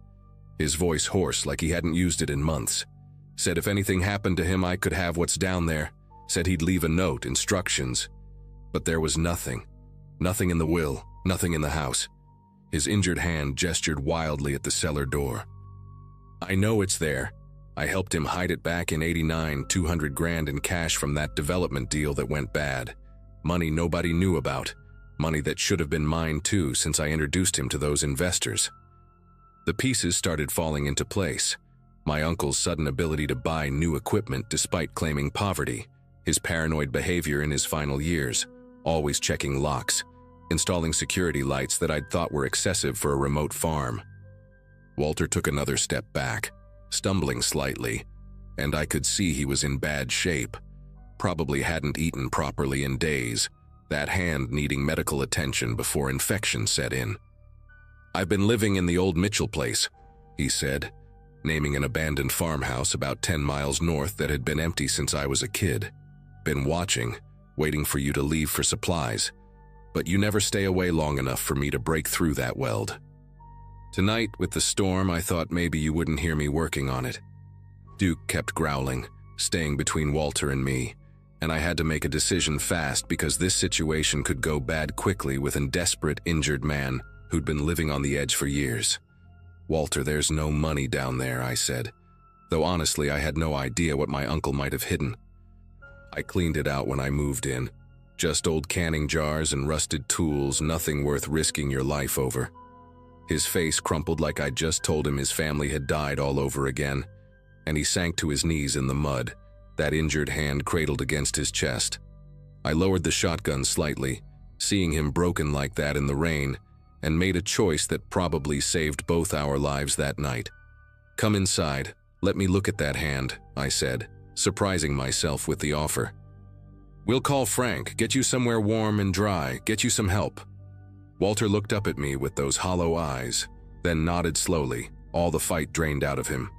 [SPEAKER 1] his voice hoarse like he hadn't used it in months. "Said if anything happened to him I could have what's down there, said he'd leave a note, instructions. But there was nothing. Nothing in the will, nothing in the house." His injured hand gestured wildly at the cellar door. "I know it's there. I helped him hide it back in '89, 200 grand in cash from that development deal that went bad. Money nobody knew about. Money that should have been mine too since I introduced him to those investors." The pieces started falling into place. My uncle's sudden ability to buy new equipment despite claiming poverty, his paranoid behavior in his final years, always checking locks, installing security lights that I'd thought were excessive for a remote farm. Walter took another step back, stumbling slightly, and I could see he was in bad shape. Probably hadn't eaten properly in days, that hand needing medical attention before infection set in. "I've been living in the old Mitchell place," he said, naming an abandoned farmhouse about 10 miles north that had been empty since I was a kid. "Been watching, waiting for you to leave for supplies, but you never stay away long enough for me to break through that weld. Tonight, with the storm, I thought maybe you wouldn't hear me working on it." Duke kept growling, staying between Walter and me, and I had to make a decision fast because this situation could go bad quickly with a desperate, injured man who'd been living on the edge for years. "Walter, there's no money down there," I said, though honestly I had no idea what my uncle might have hidden. "I cleaned it out when I moved in. Just old canning jars and rusted tools, nothing worth risking your life over." His face crumpled like I'd just told him his family had died all over again, and he sank to his knees in the mud, that injured hand cradled against his chest. I lowered the shotgun slightly, seeing him broken like that in the rain, and made a choice that probably saved both our lives that night. "Come inside, let me look at that hand," I said, surprising myself with the offer. "We'll call Frank, get you somewhere warm and dry, get you some help." Walter looked up at me with those hollow eyes, then nodded slowly, all the fight drained out of him.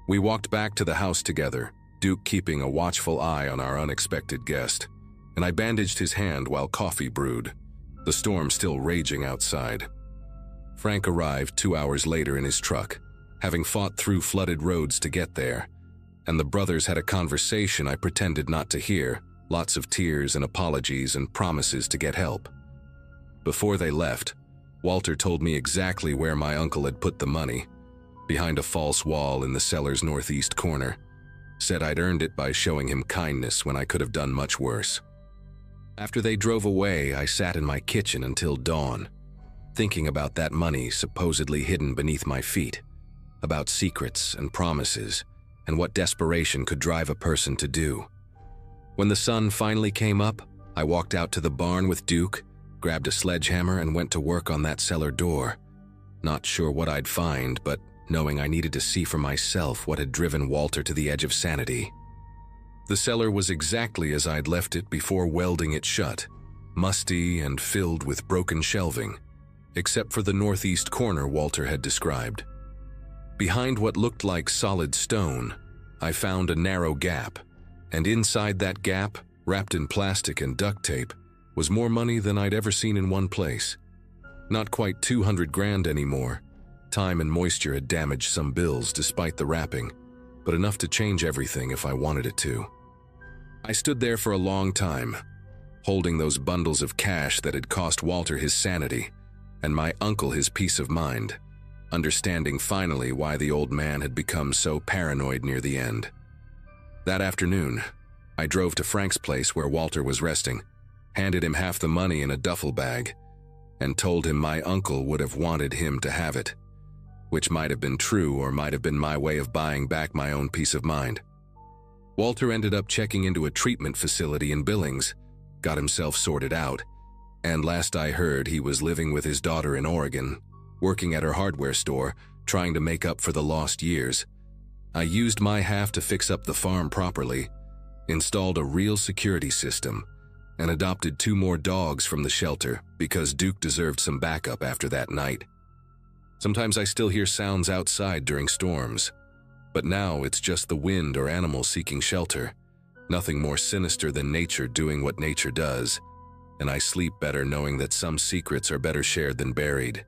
[SPEAKER 1] We walked back to the house together, Duke keeping a watchful eye on our unexpected guest, and I bandaged his hand while coffee brewed, the storm still raging outside. Frank arrived 2 hours later in his truck, having fought through flooded roads to get there, and the brothers had a conversation I pretended not to hear, lots of tears and apologies and promises to get help. Before they left, Walter told me exactly where my uncle had put the money, behind a false wall in the cellar's northeast corner. Said I'd earned it by showing him kindness when I could have done much worse. After they drove away, I sat in my kitchen until dawn, thinking about that money supposedly hidden beneath my feet, about secrets and promises, and what desperation could drive a person to do. When the sun finally came up, I walked out to the barn with Duke, grabbed a sledgehammer and went to work on that cellar door. Not sure what I'd find, but knowing I needed to see for myself what had driven Walter to the edge of sanity. The cellar was exactly as I'd left it before welding it shut, musty and filled with broken shelving, except for the northeast corner Walter had described. Behind what looked like solid stone, I found a narrow gap, and inside that gap, wrapped in plastic and duct tape, was more money than I'd ever seen in one place. Not quite 200 grand anymore. Time and moisture had damaged some bills despite the wrapping, but enough to change everything if I wanted it to. I stood there for a long time, holding those bundles of cash that had cost Walter his sanity and my uncle his peace of mind, understanding finally why the old man had become so paranoid near the end. That afternoon, I drove to Frank's place where Walter was resting, handed him half the money in a duffel bag, and told him my uncle would have wanted him to have it, which might have been true or might have been my way of buying back my own peace of mind. Walter ended up checking into a treatment facility in Billings, got himself sorted out, and last I heard he was living with his daughter in Oregon, working at her hardware store, trying to make up for the lost years. I used my half to fix up the farm properly, installed a real security system, and adopted 2 more dogs from the shelter because Duke deserved some backup after that night. Sometimes I still hear sounds outside during storms, but now it's just the wind or animals seeking shelter, nothing more sinister than nature doing what nature does, and I sleep better knowing that some secrets are better shared than buried,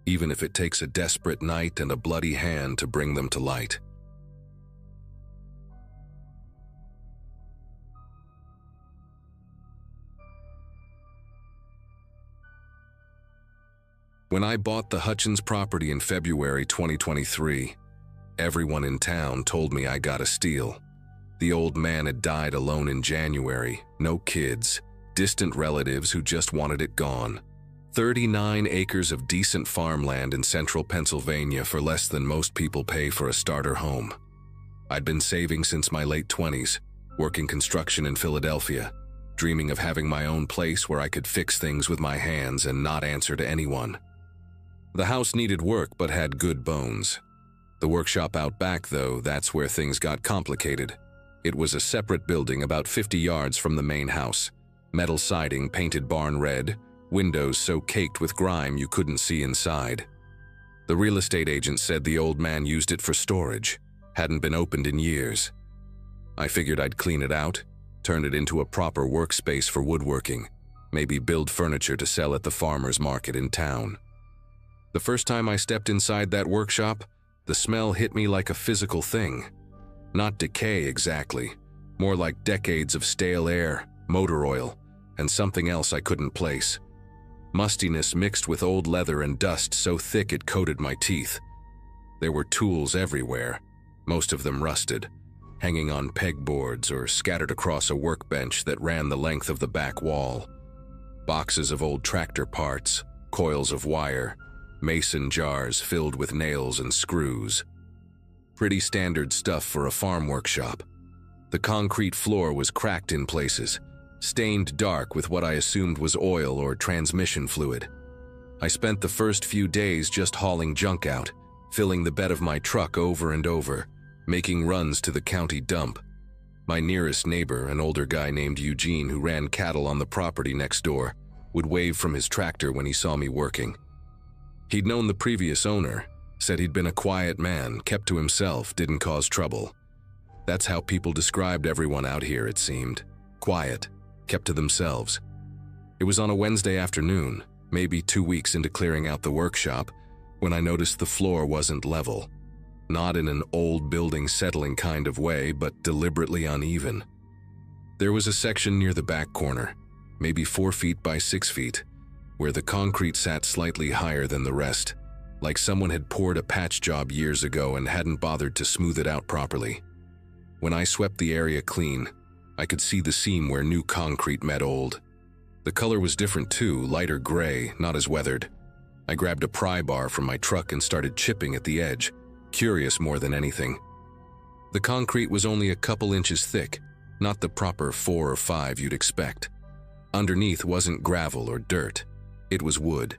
[SPEAKER 1] even if it takes a desperate night and a bloody hand to bring them to light. When I bought the Hutchins property in February 2023, everyone in town told me I got a steal. The old man had died alone in January, no kids, distant relatives who just wanted it gone. 39 acres of decent farmland in central Pennsylvania for less than most people pay for a starter home. I'd been saving since my late 20s, working construction in Philadelphia, dreaming of having my own place where I could fix things with my hands and not answer to anyone. The house needed work but had good bones. The workshop out back, though, that's where things got complicated. It was a separate building about 50 yards from the main house. Metal siding painted barn red, windows so caked with grime you couldn't see inside. The real estate agent said the old man used it for storage, hadn't been opened in years. I figured I'd clean it out, turn it into a proper workspace for woodworking, maybe build furniture to sell at the farmer's market in town. The first time I stepped inside that workshop, the smell hit me like a physical thing. Not decay exactly, more like decades of stale air, motor oil, and something else I couldn't place. Mustiness mixed with old leather and dust so thick it coated my teeth. There were tools everywhere, most of them rusted, hanging on pegboards or scattered across a workbench that ran the length of the back wall. Boxes of old tractor parts, coils of wire, mason jars filled with nails and screws. Pretty standard stuff for a farm workshop. The concrete floor was cracked in places, stained dark with what I assumed was oil or transmission fluid. I spent the first few days just hauling junk out, filling the bed of my truck over and over, making runs to the county dump. My nearest neighbor, an older guy named Eugene who ran cattle on the property next door, would wave from his tractor when he saw me working. He'd known the previous owner, said he'd been a quiet man, kept to himself, didn't cause trouble. That's how people described everyone out here, it seemed. Quiet, kept to themselves. It was on a Wednesday afternoon, maybe 2 weeks into clearing out the workshop, when I noticed the floor wasn't level. not in an old building settling kind of way, but deliberately uneven. There was a section near the back corner, maybe 4 feet by 6 feet, where the concrete sat slightly higher than the rest, like someone had poured a patch job years ago and hadn't bothered to smooth it out properly. When I swept the area clean, I could see the seam where new concrete met old. The color was different too, lighter gray, not as weathered. I grabbed a pry bar from my truck and started chipping at the edge, curious more than anything. The concrete was only a couple inches thick, not the proper 4 or 5 you'd expect. Underneath wasn't gravel or dirt. It was wood.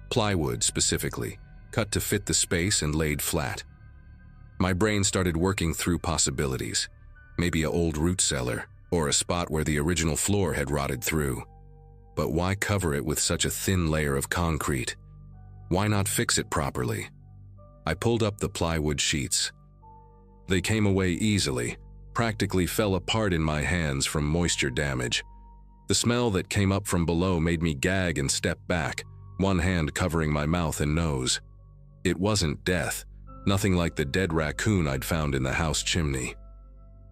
[SPEAKER 1] Plywood, specifically, cut to fit the space and laid flat. My brain started working through possibilities. Maybe an old root cellar, or a spot where the original floor had rotted through. But why cover it with such a thin layer of concrete? Why not fix it properly? I pulled up the plywood sheets. They came away easily, practically fell apart in my hands from moisture damage. The smell that came up from below made me gag and step back, one hand covering my mouth and nose. It wasn't death, nothing like the dead raccoon I'd found in the house chimney.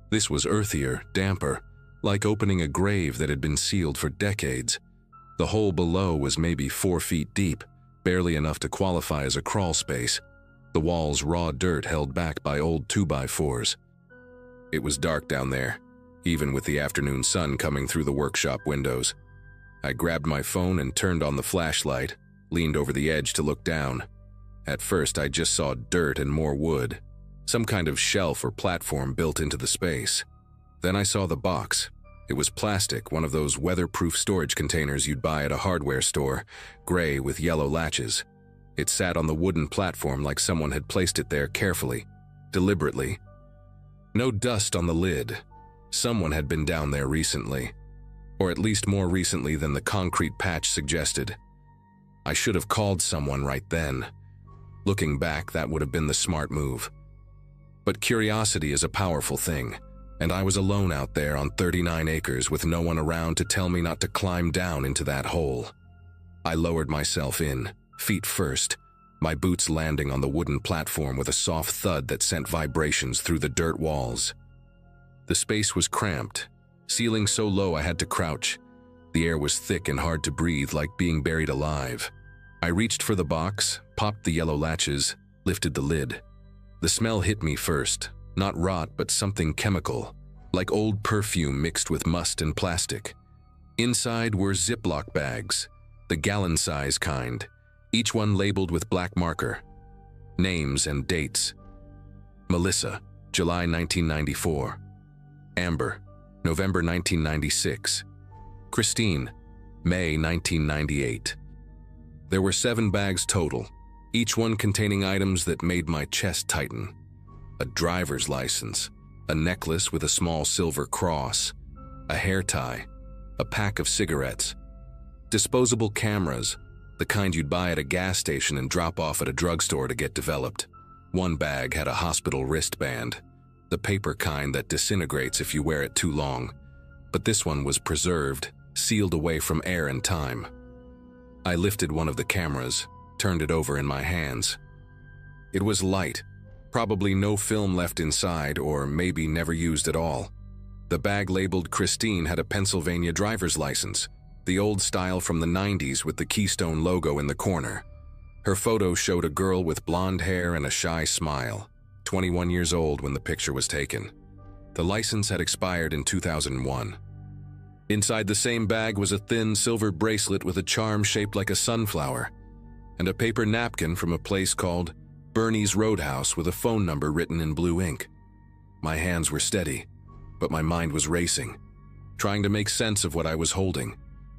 [SPEAKER 1] This was earthier, damper, like opening a grave that had been sealed for decades. The hole below was maybe 4 feet deep, barely enough to qualify as a crawl space. The walls raw dirt held back by old 2x4s. It was dark down there, even with the afternoon sun coming through the workshop windows. I grabbed my phone and turned on the flashlight, leaned over the edge to look down. At first, I just saw dirt and more wood, some kind of shelf or platform built into the space. Then I saw the box. It was plastic, one of those weatherproof storage containers you'd buy at a hardware store, gray with yellow latches. It sat on the wooden platform like someone had placed it there carefully, deliberately. No dust on the lid. Someone had been down there recently, or at least more recently than the concrete patch suggested. I should have called someone right then. Looking back, that would have been the smart move. But curiosity is a powerful thing, and I was alone out there on 39 acres with no one around to tell me not to climb down into that hole. I lowered myself in, feet first, my boots landing on the wooden platform with a soft thud that sent vibrations through the dirt walls. The space was cramped, ceiling so low I had to crouch. The air was thick and hard to breathe, like being buried alive. I reached for the box, popped the yellow latches, lifted the lid. The smell hit me first, not rot but something chemical, like old perfume mixed with must and plastic. Inside were Ziploc bags, the gallon-size kind, each one labeled with black marker. Names and dates. Melissa, July 1994. Amber, November 1996. Christine, May 1998. There were 7 bags total, each one containing items that made my chest tighten. A driver's license, a necklace with a small silver cross, a hair tie, a pack of cigarettes, disposable cameras, the kind you'd buy at a gas station and drop off at a drugstore to get developed. One bag had a hospital wristband, the paper kind that disintegrates if you wear it too long, but this one was preserved, sealed away from air and time. I lifted one of the cameras, turned it over in my hands. It was light, probably no film left inside, or maybe never used at all. The bag labeled Christine had a Pennsylvania driver's license, the old style from the 90s with the Keystone logo in the corner. Her photo showed a girl with blonde hair and a shy smile, 21 years old when the picture was taken. The license had expired in 2001. Inside the same bag was a thin silver bracelet with a charm shaped like a sunflower, and a paper napkin from a place called Bernie's Roadhouse with a phone number written in blue ink. My hands were steady, but my mind was racing, trying to make sense of what I was holding.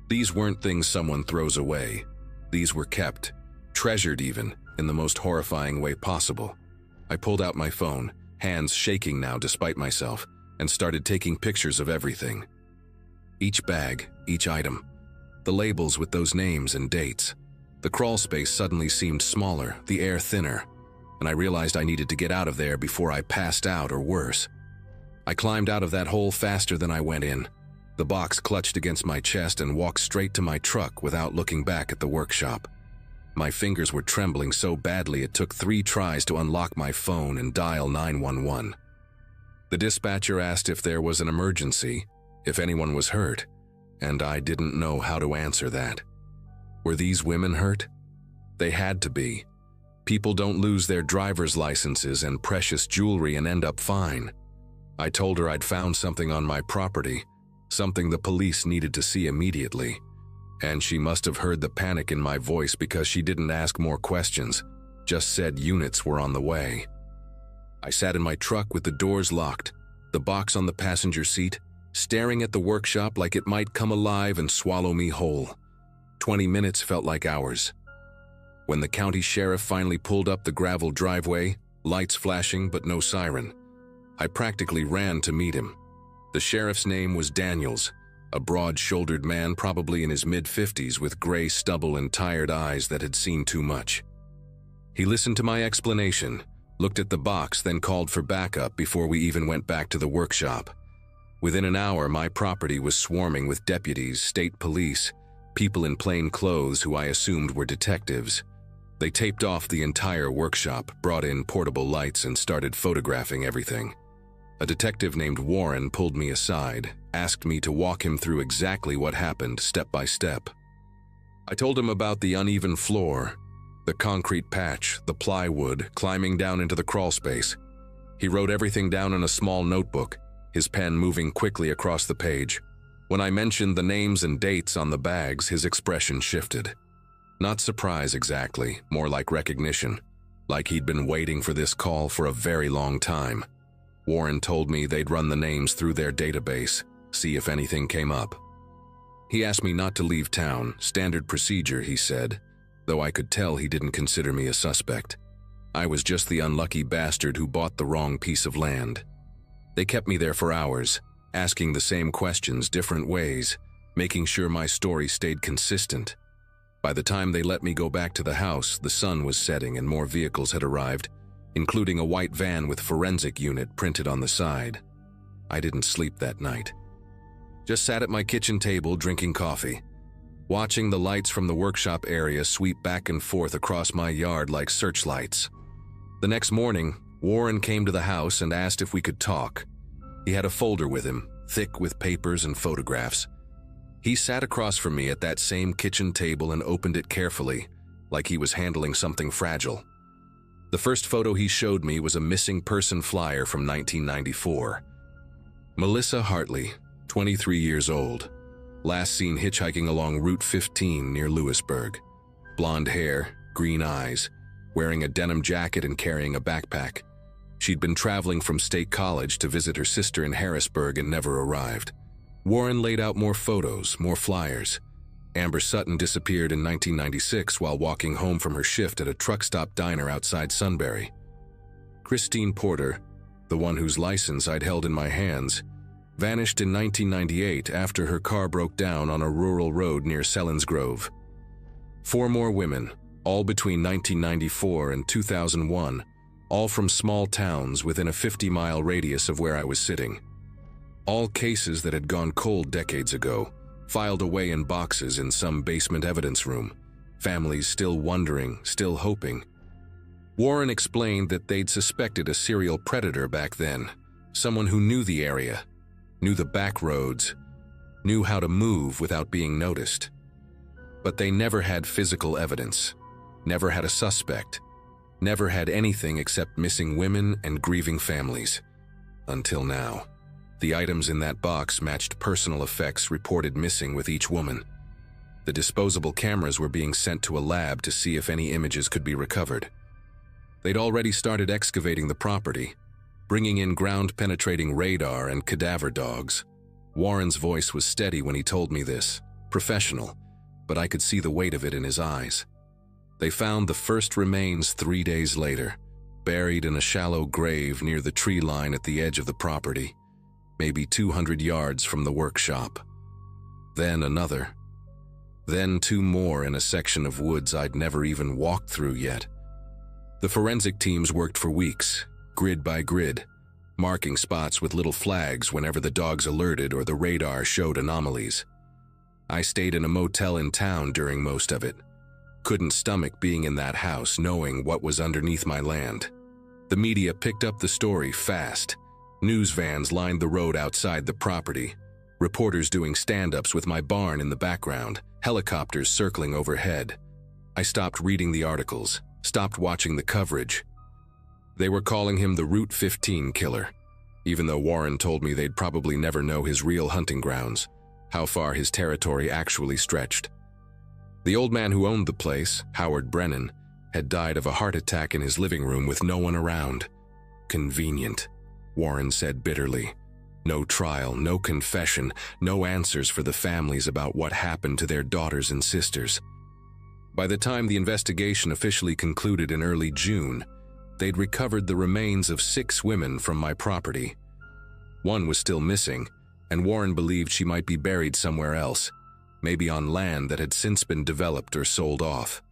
[SPEAKER 1] These weren't things someone throws away. These were kept, treasured even, in the most horrifying way possible. I pulled out my phone, hands shaking now despite myself, and started taking pictures of everything. Each bag, each item, the labels with those names and dates. The crawl space suddenly seemed smaller, the air thinner, and I realized I needed to get out of there before I passed out or worse. I climbed out of that hole faster than I went in. The box clutched against my chest and walked straight to my truck without looking back at the workshop. My fingers were trembling so badly it took 3 tries to unlock my phone and dial 911. The dispatcher asked if there was an emergency, if anyone was hurt, and I didn't know how to answer that. Were these women hurt? They had to be. People don't lose their driver's licenses and precious jewelry and end up fine. I told her I'd found something on my property, something the police needed to see immediately, and she must have heard the panic in my voice because she didn't ask more questions, just said units were on the way. I sat in my truck with the doors locked, the box on the passenger seat, staring at the workshop like it might come alive and swallow me whole. 20 minutes felt like hours. When the county sheriff finally pulled up the gravel driveway, lights flashing but no siren, I practically ran to meet him. The sheriff's name was Daniels, a broad-shouldered man probably in his mid-50s with gray stubble and tired eyes that had seen too much. He listened to my explanation, looked at the box, then called for backup before we even went back to the workshop. Within an hour, my property was swarming with deputies, state police, people in plain clothes who I assumed were detectives. They taped off the entire workshop, brought in portable lights, and started photographing everything. A detective named Warren pulled me aside, asked me to walk him through exactly what happened, step by step. I told him about the uneven floor, the concrete patch, the plywood, climbing down into the crawl space. He wrote everything down in a small notebook, his pen moving quickly across the page. When I mentioned the names and dates on the bags, his expression shifted. Not surprise exactly, more like recognition, like he'd been waiting for this call for a very long time. Warren told me they'd run the names through their database, see if anything came up. He asked me not to leave town, standard procedure, he said, though I could tell he didn't consider me a suspect. I was just the unlucky bastard who bought the wrong piece of land. They kept me there for hours, asking the same questions different ways, making sure my story stayed consistent. By the time they let me go back to the house, the sun was setting and more vehicles had arrived, including a white van with forensic unit printed on the side. I didn't sleep that night. Just sat at my kitchen table drinking coffee, watching the lights from the workshop area sweep back and forth across my yard like searchlights. The next morning, Warren came to the house and asked if we could talk. He had a folder with him, thick with papers and photographs. He sat across from me at that same kitchen table and opened it carefully, like he was handling something fragile. The first photo he showed me was a missing person flyer from 1994. Melissa Hartley, 23 years old, last seen hitchhiking along Route 15 near Lewisburg. Blonde hair, green eyes, wearing a denim jacket and carrying a backpack. She'd been traveling from State College to visit her sister in Harrisburg and never arrived. Warren laid out more photos, more flyers. Amber Sutton disappeared in 1996 while walking home from her shift at a truck stop diner outside Sunbury. Christine Porter, the one whose license I'd held in my hands, vanished in 1998 after her car broke down on a rural road near Selinsgrove. 4 more women, all between 1994 and 2001, all from small towns within a 50-mile radius of where I was sitting. All cases that had gone cold decades ago, filed away in boxes in some basement evidence room, families still wondering, still hoping. Warren explained that they'd suspected a serial predator back then, someone who knew the area, knew the back roads, knew how to move without being noticed. But they never had physical evidence, never had a suspect, never had anything except missing women and grieving families. Until now. The items in that box matched personal effects reported missing with each woman. The disposable cameras were being sent to a lab to see if any images could be recovered. They'd already started excavating the property, bringing in ground-penetrating radar and cadaver dogs. Warren's voice was steady when he told me this, professional, but I could see the weight of it in his eyes. They found the first remains 3 days later, buried in a shallow grave near the tree line at the edge of the property, maybe 200 yards from the workshop. Then another. Then 2 more in a section of woods I'd never even walked through yet. The forensic teams worked for weeks, grid by grid, marking spots with little flags whenever the dogs alerted or the radar showed anomalies. I stayed in a motel in town during most of it. Couldn't stomach being in that house knowing what was underneath my land. The media picked up the story fast. News vans lined the road outside the property. Reporters doing stand-ups with my barn in the background. Helicopters circling overhead. I stopped reading the articles, stopped watching the coverage. They were calling him the Route 15 killer, even though Warren told me they'd probably never know his real hunting grounds, how far his territory actually stretched. The old man who owned the place, Howard Brennan, had died of a heart attack in his living room with no one around. Convenient, Warren said bitterly. No trial, no confession, no answers for the families about what happened to their daughters and sisters. By the time the investigation officially concluded in early June, they'd recovered the remains of 6 women from my property. One was still missing, and Warren believed she might be buried somewhere else, maybe on land that had since been developed or sold off.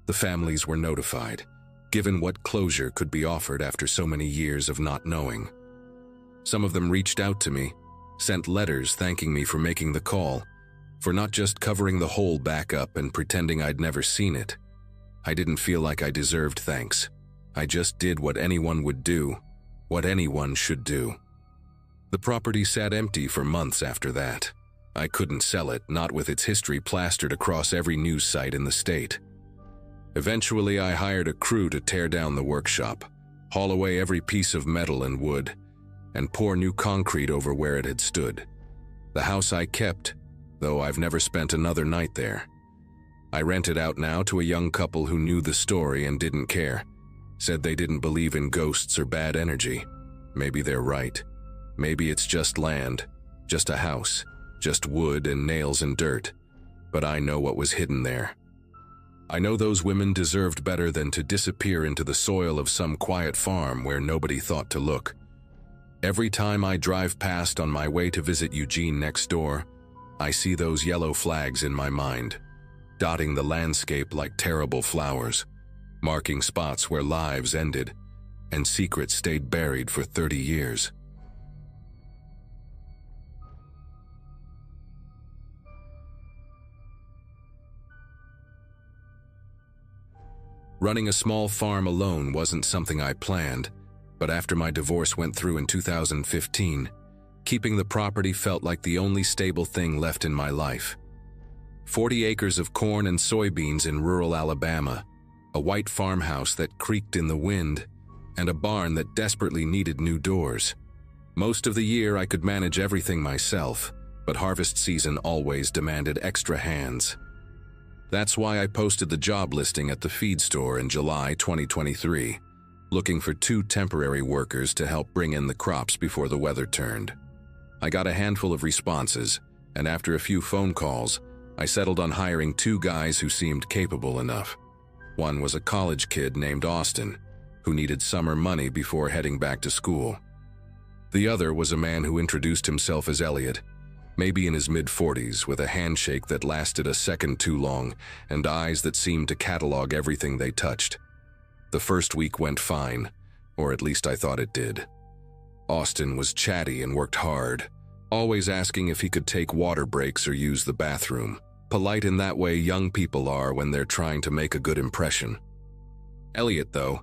[SPEAKER 1] The families were notified, given what closure could be offered after so many years of not knowing. Some of them reached out to me, sent letters thanking me for making the call, for not just covering the hole back up and pretending I'd never seen it. I didn't feel like I deserved thanks. I just did what anyone would do, what anyone should do. The property sat empty for months after that. I couldn't sell it, not with its history plastered across every news site in the state. Eventually, I hired a crew to tear down the workshop, haul away every piece of metal and wood, and pour new concrete over where it had stood. The house I kept, though I've never spent another night there. I rented out now to a young couple who knew the story and didn't care. Said they didn't believe in ghosts or bad energy. Maybe they're right. Maybe it's just land, just a house, just wood and nails and dirt. But I know what was hidden there. I know those women deserved better than to disappear into the soil of some quiet farm where nobody thought to look. Every time I drive past on my way to visit Eugene next door, I see those yellow flags in my mind, dotting the landscape like terrible flowers, marking spots where lives ended and secrets stayed buried for 30 years. Running a small farm alone wasn't something I planned, but after my divorce went through in 2015, keeping the property felt like the only stable thing left in my life. 40 acres of corn and soybeans in rural Alabama, a white farmhouse that creaked in the wind, and a barn that desperately needed new doors. Most of the year I could manage everything myself, but harvest season always demanded extra hands. That's why I posted the job listing at the feed store in July 2023, looking for 2 temporary workers to help bring in the crops before the weather turned. I got a handful of responses, and after a few phone calls, I settled on hiring 2 guys who seemed capable enough. One was a college kid named Austin, who needed summer money before heading back to school. The other was a man who introduced himself as Elliot, maybe in his mid-40s, with a handshake that lasted a second too long and eyes that seemed to catalog everything they touched. The first week went fine, or at least I thought it did. Austin was chatty and worked hard, always asking if he could take water breaks or use the bathroom, polite in that way young people are when they're trying to make a good impression. Elliot, though,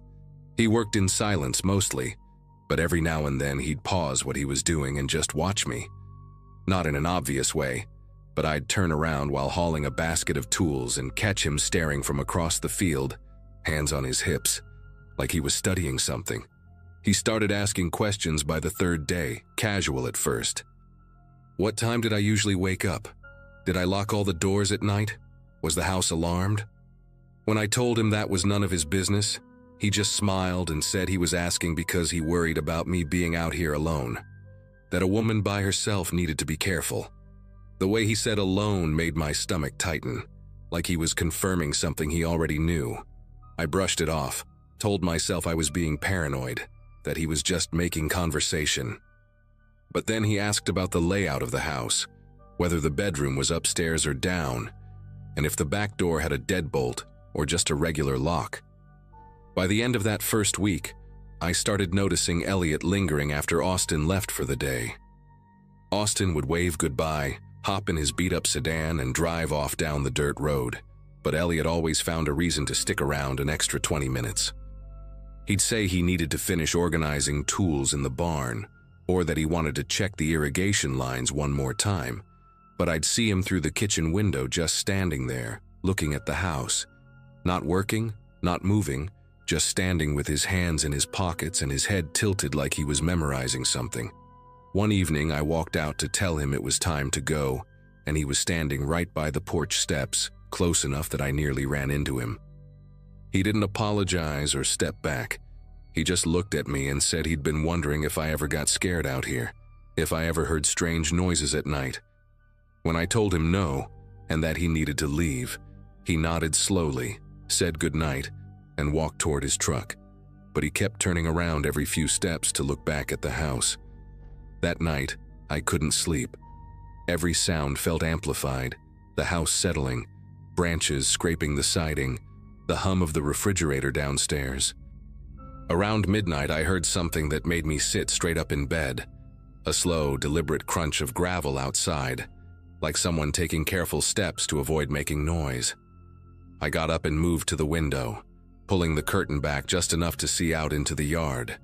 [SPEAKER 1] he worked in silence mostly, but every now and then he'd pause what he was doing and just watch me. Not in an obvious way, but I'd turn around while hauling a basket of tools and catch him staring from across the field, hands on his hips, like he was studying something. He started asking questions by the 3rd day, casual at first. What time did I usually wake up? Did I lock all the doors at night? Was the house alarmed? When I told him that was none of his business, he just smiled and said he was asking because he worried about me being out here alone. That a woman by herself needed to be careful. The way he said alone made my stomach tighten, like he was confirming something he already knew. I brushed it off, told myself I was being paranoid, that he was just making conversation. But then he asked about the layout of the house, whether the bedroom was upstairs or down, and if the back door had a deadbolt or just a regular lock. By the end of that first week, I started noticing Elliot lingering after Austin left for the day. Austin would wave goodbye, hop in his beat-up sedan and drive off down the dirt road, but Elliot always found a reason to stick around an extra 20 minutes. He'd say he needed to finish organizing tools in the barn, or that he wanted to check the irrigation lines one more time, but I'd see him through the kitchen window just standing there, looking at the house. Not working, not moving, just standing with his hands in his pockets and his head tilted like he was memorizing something. One evening, I walked out to tell him it was time to go, and he was standing right by the porch steps, close enough that I nearly ran into him. He didn't apologize or step back. He just looked at me and said he'd been wondering if I ever got scared out here, if I ever heard strange noises at night. When I told him no, and that he needed to leave, he nodded slowly, said goodnight, and walked toward his truck, but he kept turning around every few steps to look back at the house. That night, I couldn't sleep. Every sound felt amplified, the house settling, branches scraping the siding, the hum of the refrigerator downstairs. Around midnight, I heard something that made me sit straight up in bed, a slow, deliberate crunch of gravel outside, like someone taking careful steps to avoid making noise. I got up and moved to the window, pulling the curtain back just enough to see out into the yard.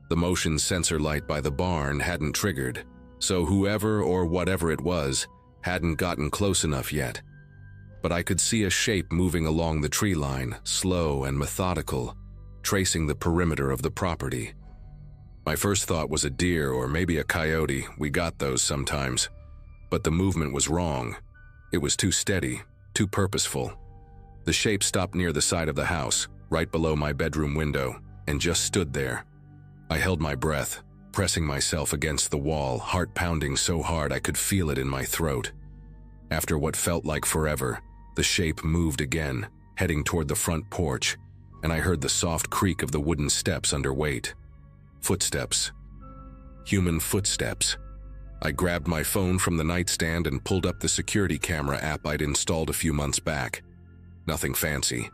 [SPEAKER 1] The motion sensor light by the barn hadn't triggered, so whoever or whatever it was hadn't gotten close enough yet. But I could see a shape moving along the tree line, slow and methodical, tracing the perimeter of the property. My first thought was a deer or maybe a coyote. We got those sometimes. But the movement was wrong. It was too steady, too purposeful. The shape stopped near the side of the house, right below my bedroom window, and just stood there. I held my breath, pressing myself against the wall, heart pounding so hard I could feel it in my throat. After what felt like forever, the shape moved again, heading toward the front porch, and I heard the soft creak of the wooden steps under weight. Footsteps. Human footsteps. I grabbed my phone from the nightstand and pulled up the security camera app I'd installed a few months back. Nothing fancy,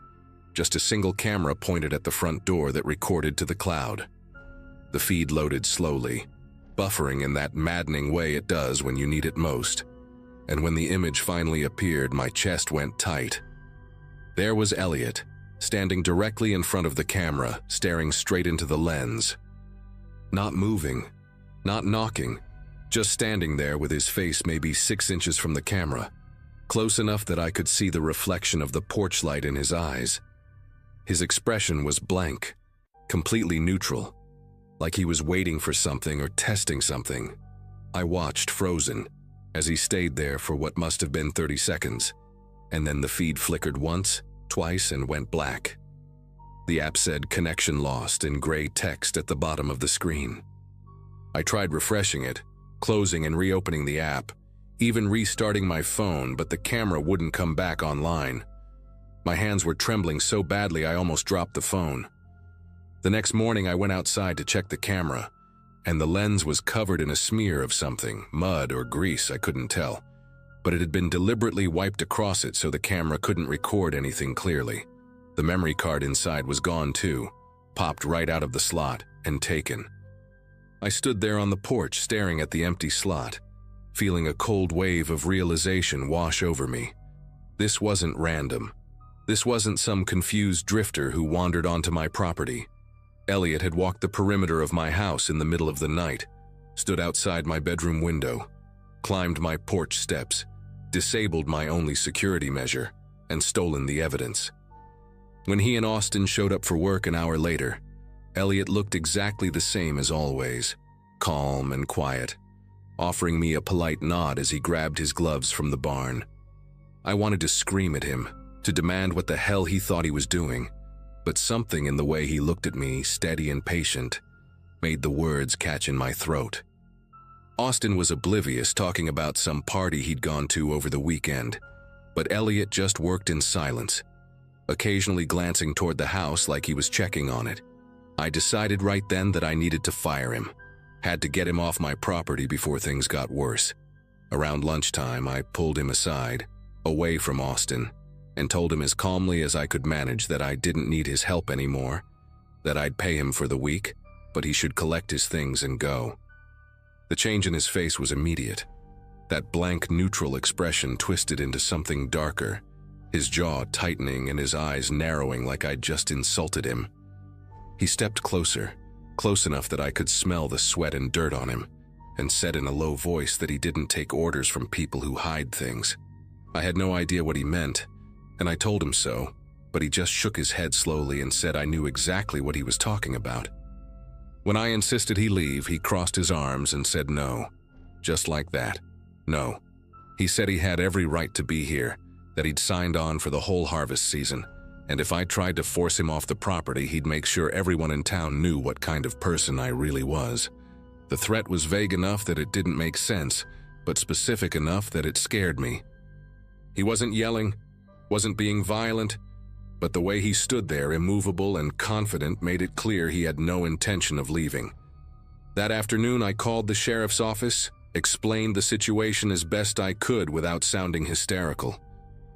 [SPEAKER 1] just a single camera pointed at the front door that recorded to the cloud. The feed loaded slowly, buffering in that maddening way it does when you need it most. And when the image finally appeared, my chest went tight. There was Elliot, standing directly in front of the camera, staring straight into the lens. Not moving, not knocking, just standing there with his face maybe 6 inches from the camera, close enough that I could see the reflection of the porch light in his eyes. His expression was blank, completely neutral, like he was waiting for something or testing something. I watched, frozen, as he stayed there for what must have been 30 seconds, and then the feed flickered once, twice, and went black. The app said "connection lost" in gray text at the bottom of the screen. I tried refreshing it, closing and reopening the app, even restarting my phone, but the camera wouldn't come back online. My hands were trembling so badly I almost dropped the phone. The next morning I went outside to check the camera, and the lens was covered in a smear of something, mud or grease, I couldn't tell, but it had been deliberately wiped across it so the camera couldn't record anything clearly. The memory card inside was gone too, popped right out of the slot and taken. I stood there on the porch staring at the empty slot, feeling a cold wave of realization wash over me. This wasn't random. This wasn't some confused drifter who wandered onto my property. Elliot had walked the perimeter of my house in the middle of the night, stood outside my bedroom window, climbed my porch steps, disabled my only security measure, and stolen the evidence. When he and Austin showed up for work an hour later, Elliot looked exactly the same as always, calm and quiet, offering me a polite nod as he grabbed his gloves from the barn. I wanted to scream at him, to demand what the hell he thought he was doing, but something in the way he looked at me, steady and patient, made the words catch in my throat. Austin was oblivious, talking about some party he'd gone to over the weekend, but Elliot just worked in silence, occasionally glancing toward the house like he was checking on it. I decided right then that I needed to fire him, had to get him off my property before things got worse. Around lunchtime, I pulled him aside, away from Austin, and told him as calmly as I could manage that I didn't need his help anymore, that I'd pay him for the week, but he should collect his things and go. The change in his face was immediate. That blank, neutral expression twisted into something darker. his jaw tightening and his eyes narrowing like I'd just insulted him. He stepped closer, close enough that I could smell the sweat and dirt on him, and said in a low voice that he didn't take orders from people who hide things. I had no idea what he meant, and I told him so, but he just shook his head slowly and said I knew exactly what he was talking about. When I insisted he leave, he crossed his arms and said no. Just like that. No. He said he had every right to be here, that he'd signed on for the whole harvest season, and if I tried to force him off the property, he'd make sure everyone in town knew what kind of person I really was. The threat was vague enough that it didn't make sense, but specific enough that it scared me. He wasn't yelling, wasn't being violent, but the way he stood there, immovable and confident, made it clear he had no intention of leaving. That afternoon, I called the sheriff's office, explained the situation as best I could without sounding hysterical.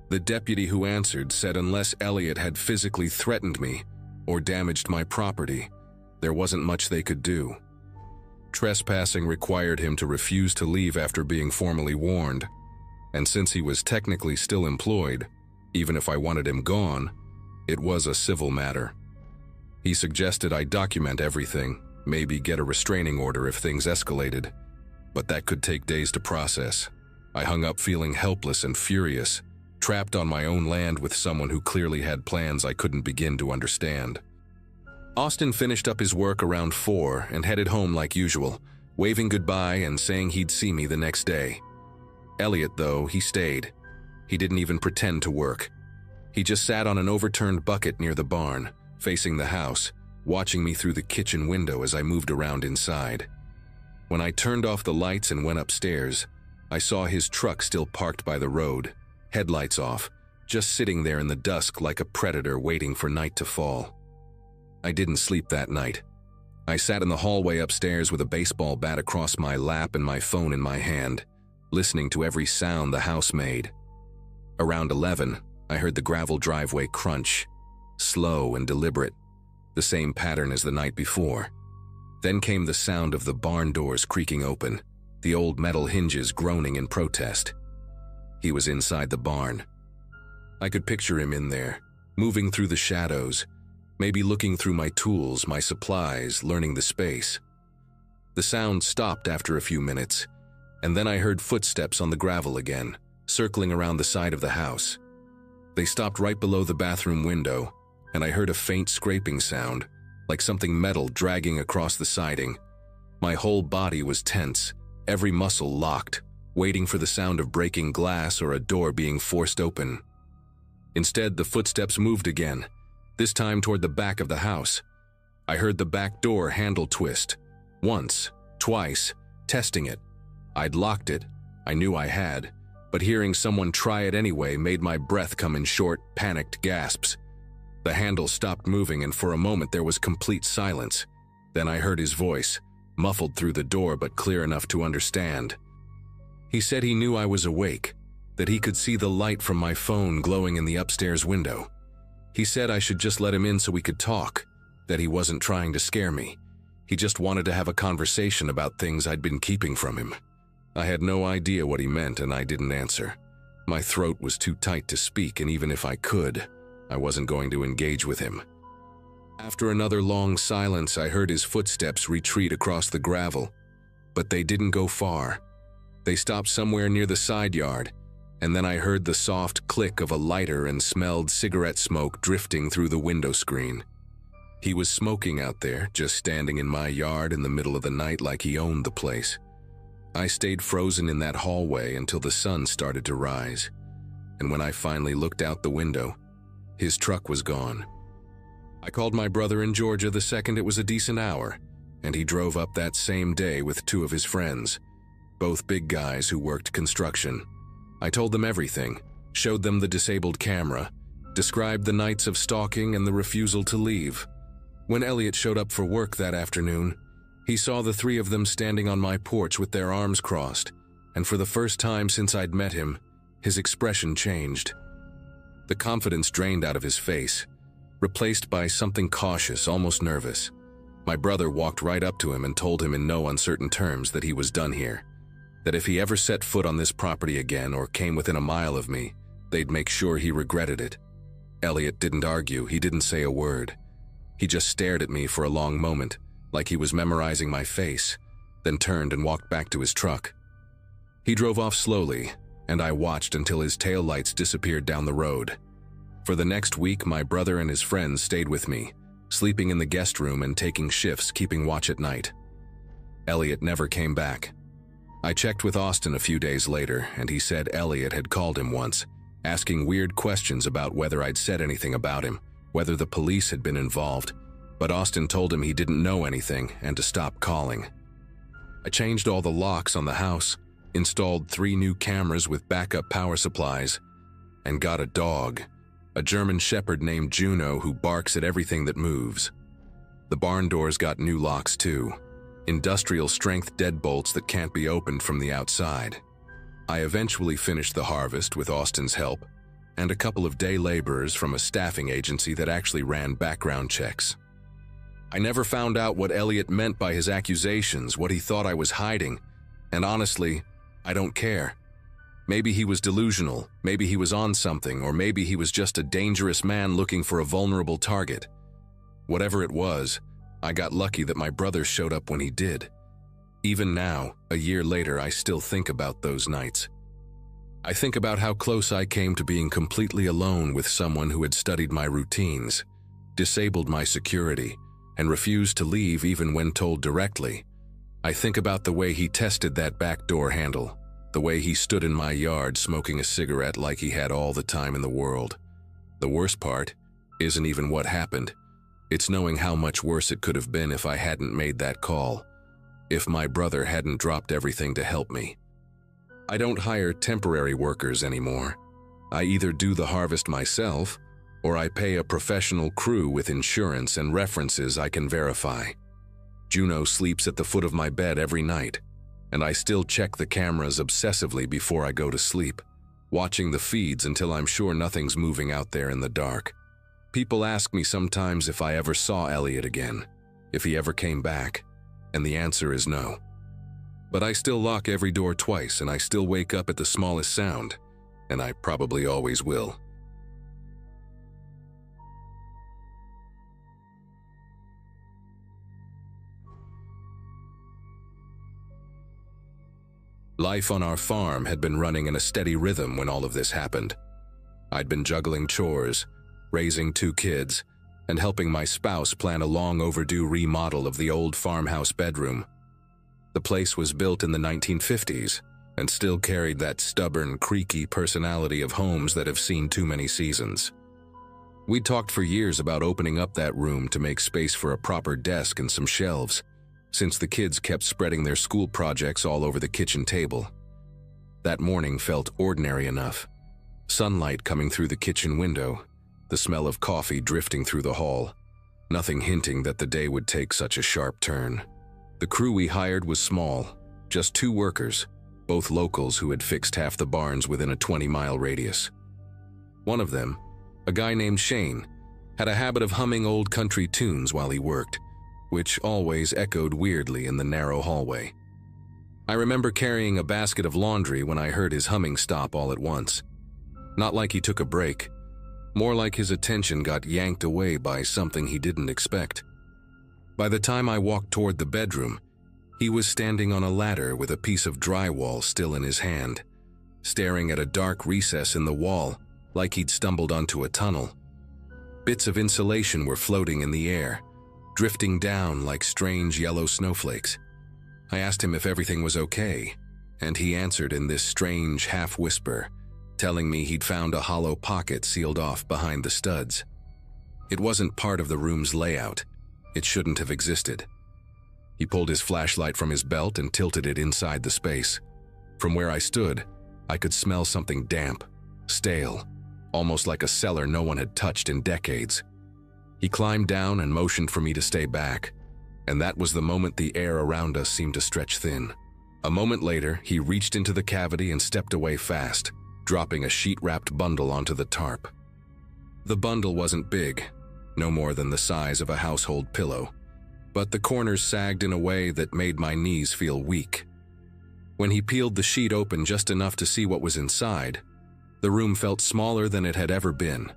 [SPEAKER 1] The deputy who answered said unless Elliot had physically threatened me or damaged my property, there wasn't much they could do. Trespassing required him to refuse to leave after being formally warned, and since he was technically still employed, even if I wanted him gone, it was a civil matter. He suggested I document everything, maybe get a restraining order if things escalated, but that could take days to process. I hung up feeling helpless and furious, trapped on my own land with someone who clearly had plans I couldn't begin to understand. Austin finished up his work around 4 and headed home like usual, waving goodbye and saying he'd see me the next day. Elliot, though, he stayed. He didn't even pretend to work. He just sat on an overturned bucket near the barn, facing the house, watching me through the kitchen window as I moved around inside. When I turned off the lights and went upstairs, I saw his truck still parked by the road, headlights off, just sitting there in the dusk like a predator waiting for night to fall. I didn't sleep that night. I sat in the hallway upstairs with a baseball bat across my lap and my phone in my hand, listening to every sound the house made. Around 11, I heard the gravel driveway crunch, slow and deliberate, the same pattern as the night before. Then came the sound of the barn doors creaking open, the old metal hinges groaning in protest. He was inside the barn. I could picture him in there, moving through the shadows, maybe looking through my tools, my supplies, learning the space. The sound stopped after a few minutes, and then I heard footsteps on the gravel again, circling around the side of the house. They stopped right below the bathroom window, and I heard a faint scraping sound, like something metal dragging across the siding. My whole body was tense, every muscle locked, waiting for the sound of breaking glass or a door being forced open. Instead, the footsteps moved again, this time toward the back of the house. I heard the back door handle twist. Once, twice, testing it. I'd locked it, I knew I had, but hearing someone try it anyway made my breath come in short, panicked gasps. The handle stopped moving and for a moment there was complete silence. Then I heard his voice, muffled through the door but clear enough to understand. He said he knew I was awake, that he could see the light from my phone glowing in the upstairs window. He said I should just let him in so we could talk, that he wasn't trying to scare me. He just wanted to have a conversation about things I'd been keeping from him. I had no idea what he meant and I didn't answer. My throat was too tight to speak, and even if I could, I wasn't going to engage with him. After another long silence, I heard his footsteps retreat across the gravel, but they didn't go far. They stopped somewhere near the side yard, and then I heard the soft click of a lighter and smelled cigarette smoke drifting through the window screen. He was smoking out there, just standing in my yard in the middle of the night like he owned the place. I stayed frozen in that hallway until the sun started to rise, and when I finally looked out the window, his truck was gone. I called my brother in Georgia the second it was a decent hour, and he drove up that same day with 2 of his friends, both big guys who worked construction. I told them everything, showed them the disabled camera, described the nights of stalking and the refusal to leave. When Elliot showed up for work that afternoon, he saw the 3 of them standing on my porch with their arms crossed, and for the first time since I'd met him, his expression changed. The confidence drained out of his face, replaced by something cautious, almost nervous. My brother walked right up to him and told him in no uncertain terms that he was done here, that if he ever set foot on this property again or came within a mile of me, they'd make sure he regretted it. Elliot didn't argue, he didn't say a word. He just stared at me for a long moment, like he was memorizing my face, then turned and walked back to his truck. He drove off slowly, and I watched until his taillights disappeared down the road. For the next week, my brother and his friends stayed with me, sleeping in the guest room and taking shifts, keeping watch at night. Elliot never came back. I checked with Austin a few days later, and he said Elliot had called him once, asking weird questions about whether I'd said anything about him, whether the police had been involved, but Austin told him he didn't know anything and to stop calling. I changed all the locks on the house, installed 3 new cameras with backup power supplies, and got a dog, a German shepherd named Juno who barks at everything that moves. The barn doors got new locks too, industrial-strength deadbolts that can't be opened from the outside. I eventually finished the harvest with Austin's help, and a couple of day laborers from a staffing agency that actually ran background checks. I never found out what Elliot meant by his accusations, what he thought I was hiding, and honestly, I don't care. Maybe he was delusional, maybe he was on something, or maybe he was just a dangerous man looking for a vulnerable target. Whatever it was, I got lucky that my brother showed up when he did. Even now, a year later, I still think about those nights. I think about how close I came to being completely alone with someone who had studied my routines, disabled my security, and refused to leave even when told directly. I think about the way he tested that back door handle, the way he stood in my yard smoking a cigarette like he had all the time in the world. The worst part isn't even what happened. It's knowing how much worse it could have been if I hadn't made that call, if my brother hadn't dropped everything to help me. I don't hire temporary workers anymore. I either do the harvest myself, or I pay a professional crew with insurance and references I can verify. Juno sleeps at the foot of my bed every night, and I still check the cameras obsessively before I go to sleep, watching the feeds until I'm sure nothing's moving out there in the dark. People ask me sometimes if I ever saw Elliot again, if he ever came back, and the answer is no. But I still lock every door twice, and I still wake up at the smallest sound, and I probably always will. Life on our farm had been running in a steady rhythm when all of this happened. I'd been juggling chores, raising 2 kids, and helping my spouse plan a long overdue remodel of the old farmhouse bedroom. The place was built in the 1950s and still carried that stubborn, creaky personality of homes that have seen too many seasons. We'd talked for years about opening up that room to make space for a proper desk and some shelves, since the kids kept spreading their school projects all over the kitchen table. That morning felt ordinary enough. Sunlight coming through the kitchen window, the smell of coffee drifting through the hall, nothing hinting that the day would take such a sharp turn. The crew we hired was small, just 2 workers, both locals who had fixed half the barns within a 20-mile radius. One of them, a guy named Shane, had a habit of humming old country tunes while he worked, which always echoed weirdly in the narrow hallway. I remember carrying a basket of laundry when I heard his humming stop all at once. Not like he took a break, more like his attention got yanked away by something he didn't expect. By the time I walked toward the bedroom, he was standing on a ladder with a piece of drywall still in his hand, staring at a dark recess in the wall like he'd stumbled onto a tunnel. Bits of insulation were floating in the air, drifting down like strange yellow snowflakes. I asked him if everything was okay, and he answered in this strange half-whisper, telling me he'd found a hollow pocket sealed off behind the studs. It wasn't part of the room's layout. It shouldn't have existed. He pulled his flashlight from his belt and tilted it inside the space. From where I stood, I could smell something damp, stale, almost like a cellar no one had touched in decades. He climbed down and motioned for me to stay back, and that was the moment the air around us seemed to stretch thin. A moment later, he reached into the cavity and stepped away fast, dropping a sheet-wrapped bundle onto the tarp. The bundle wasn't big, no more than the size of a household pillow, but the corners sagged in a way that made my knees feel weak. When he peeled the sheet open just enough to see what was inside, The room felt smaller than it had ever been.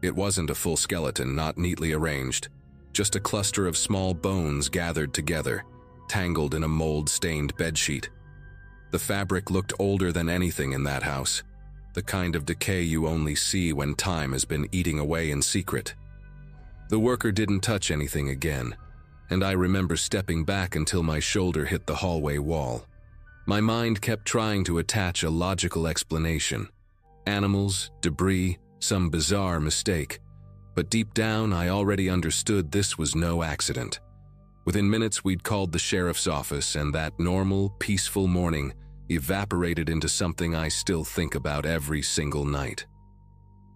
[SPEAKER 1] It wasn't a full skeleton, not neatly arranged, just a cluster of small bones gathered together, tangled in a mold-stained bedsheet. The fabric looked older than anything in that house, the kind of decay you only see when time has been eating away in secret. The worker didn't touch anything again, and I remember stepping back until my shoulder hit the hallway wall. My mind kept trying to attach a logical explanation. Animals, debris, some bizarre mistake. But deep down, I already understood this was no accident. Within minutes, we'd called the sheriff's office, and that normal, peaceful morning evaporated into something I still think about every single night.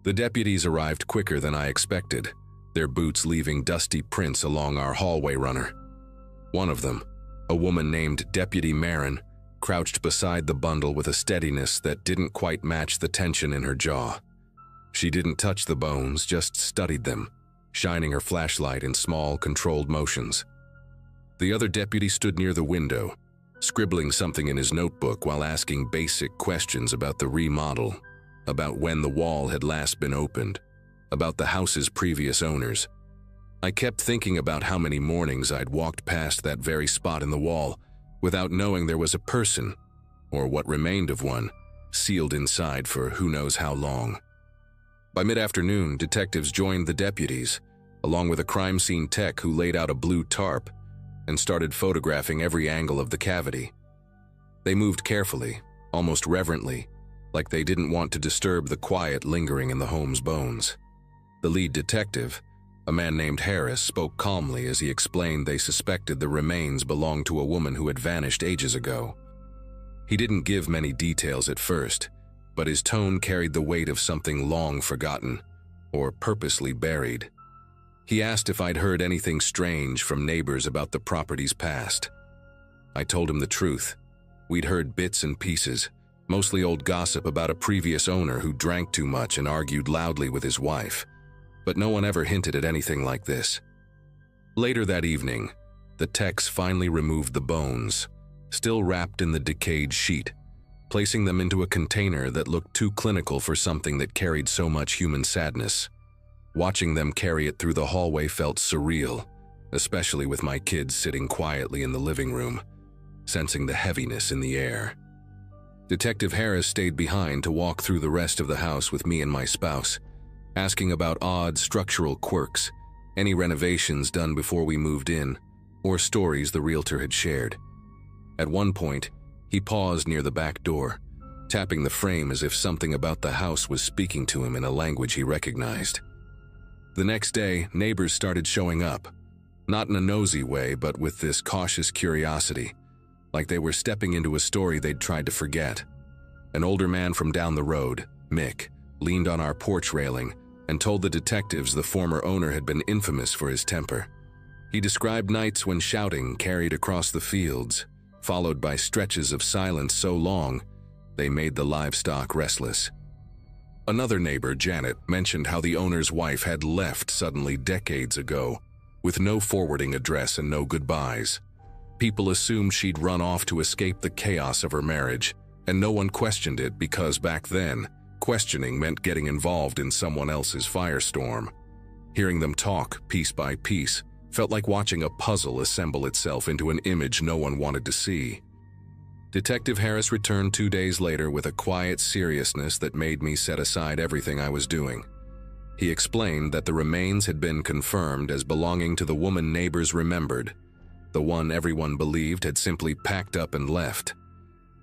[SPEAKER 1] The deputies arrived quicker than I expected, their boots leaving dusty prints along our hallway runner. One of them, a woman named Deputy Marin, crouched beside the bundle with a steadiness that didn't quite match the tension in her jaw. She didn't touch the bones, just studied them, shining her flashlight in small, controlled motions. The other deputy stood near the window, scribbling something in his notebook while asking basic questions about the remodel, about when the wall had last been opened, about the house's previous owners. I kept thinking about how many mornings I'd walked past that very spot in the wall without knowing there was a person, or what remained of one, sealed inside for who knows how long. By mid-afternoon, detectives joined the deputies, along with a crime scene tech who laid out a blue tarp and started photographing every angle of the cavity. They moved carefully, almost reverently, like they didn't want to disturb the quiet lingering in the home's bones. The lead detective, a man named Harris, spoke calmly as he explained they suspected the remains belonged to a woman who had vanished ages ago. He didn't give many details at first, but his tone carried the weight of something long forgotten, or purposely buried. He asked if I'd heard anything strange from neighbors about the property's past. I told him the truth. We'd heard bits and pieces, mostly old gossip about a previous owner who drank too much and argued loudly with his wife, but no one ever hinted at anything like this. Later that evening, the techs finally removed the bones, still wrapped in the decayed sheet, placing them into a container that looked too clinical for something that carried so much human sadness. Watching them carry it through the hallway felt surreal, especially with my kids sitting quietly in the living room, sensing the heaviness in the air. Detective Harris stayed behind to walk through the rest of the house with me and my spouse, asking about odd structural quirks, any renovations done before we moved in, or stories the realtor had shared. At one point, he paused near the back door, tapping the frame as if something about the house was speaking to him in a language he recognized. The next day, neighbors started showing up, not in a nosy way, but with this cautious curiosity, like they were stepping into a story they'd tried to forget. An older man from down the road, Mick, leaned on our porch railing and told the detectives the former owner had been infamous for his temper. He described nights when shouting carried across the fields, followed by stretches of silence so long they made the livestock restless. Another neighbor, Janet, mentioned how the owner's wife had left suddenly decades ago, with no forwarding address and no goodbyes. People assumed she'd run off to escape the chaos of her marriage, and no one questioned it because back then, questioning meant getting involved in someone else's firestorm. Hearing them talk, piece by piece, felt like watching a puzzle assemble itself into an image no one wanted to see. Detective Harris returned 2 days later with a quiet seriousness that made me set aside everything I was doing. He explained that the remains had been confirmed as belonging to the woman neighbors remembered, the one everyone believed had simply packed up and left.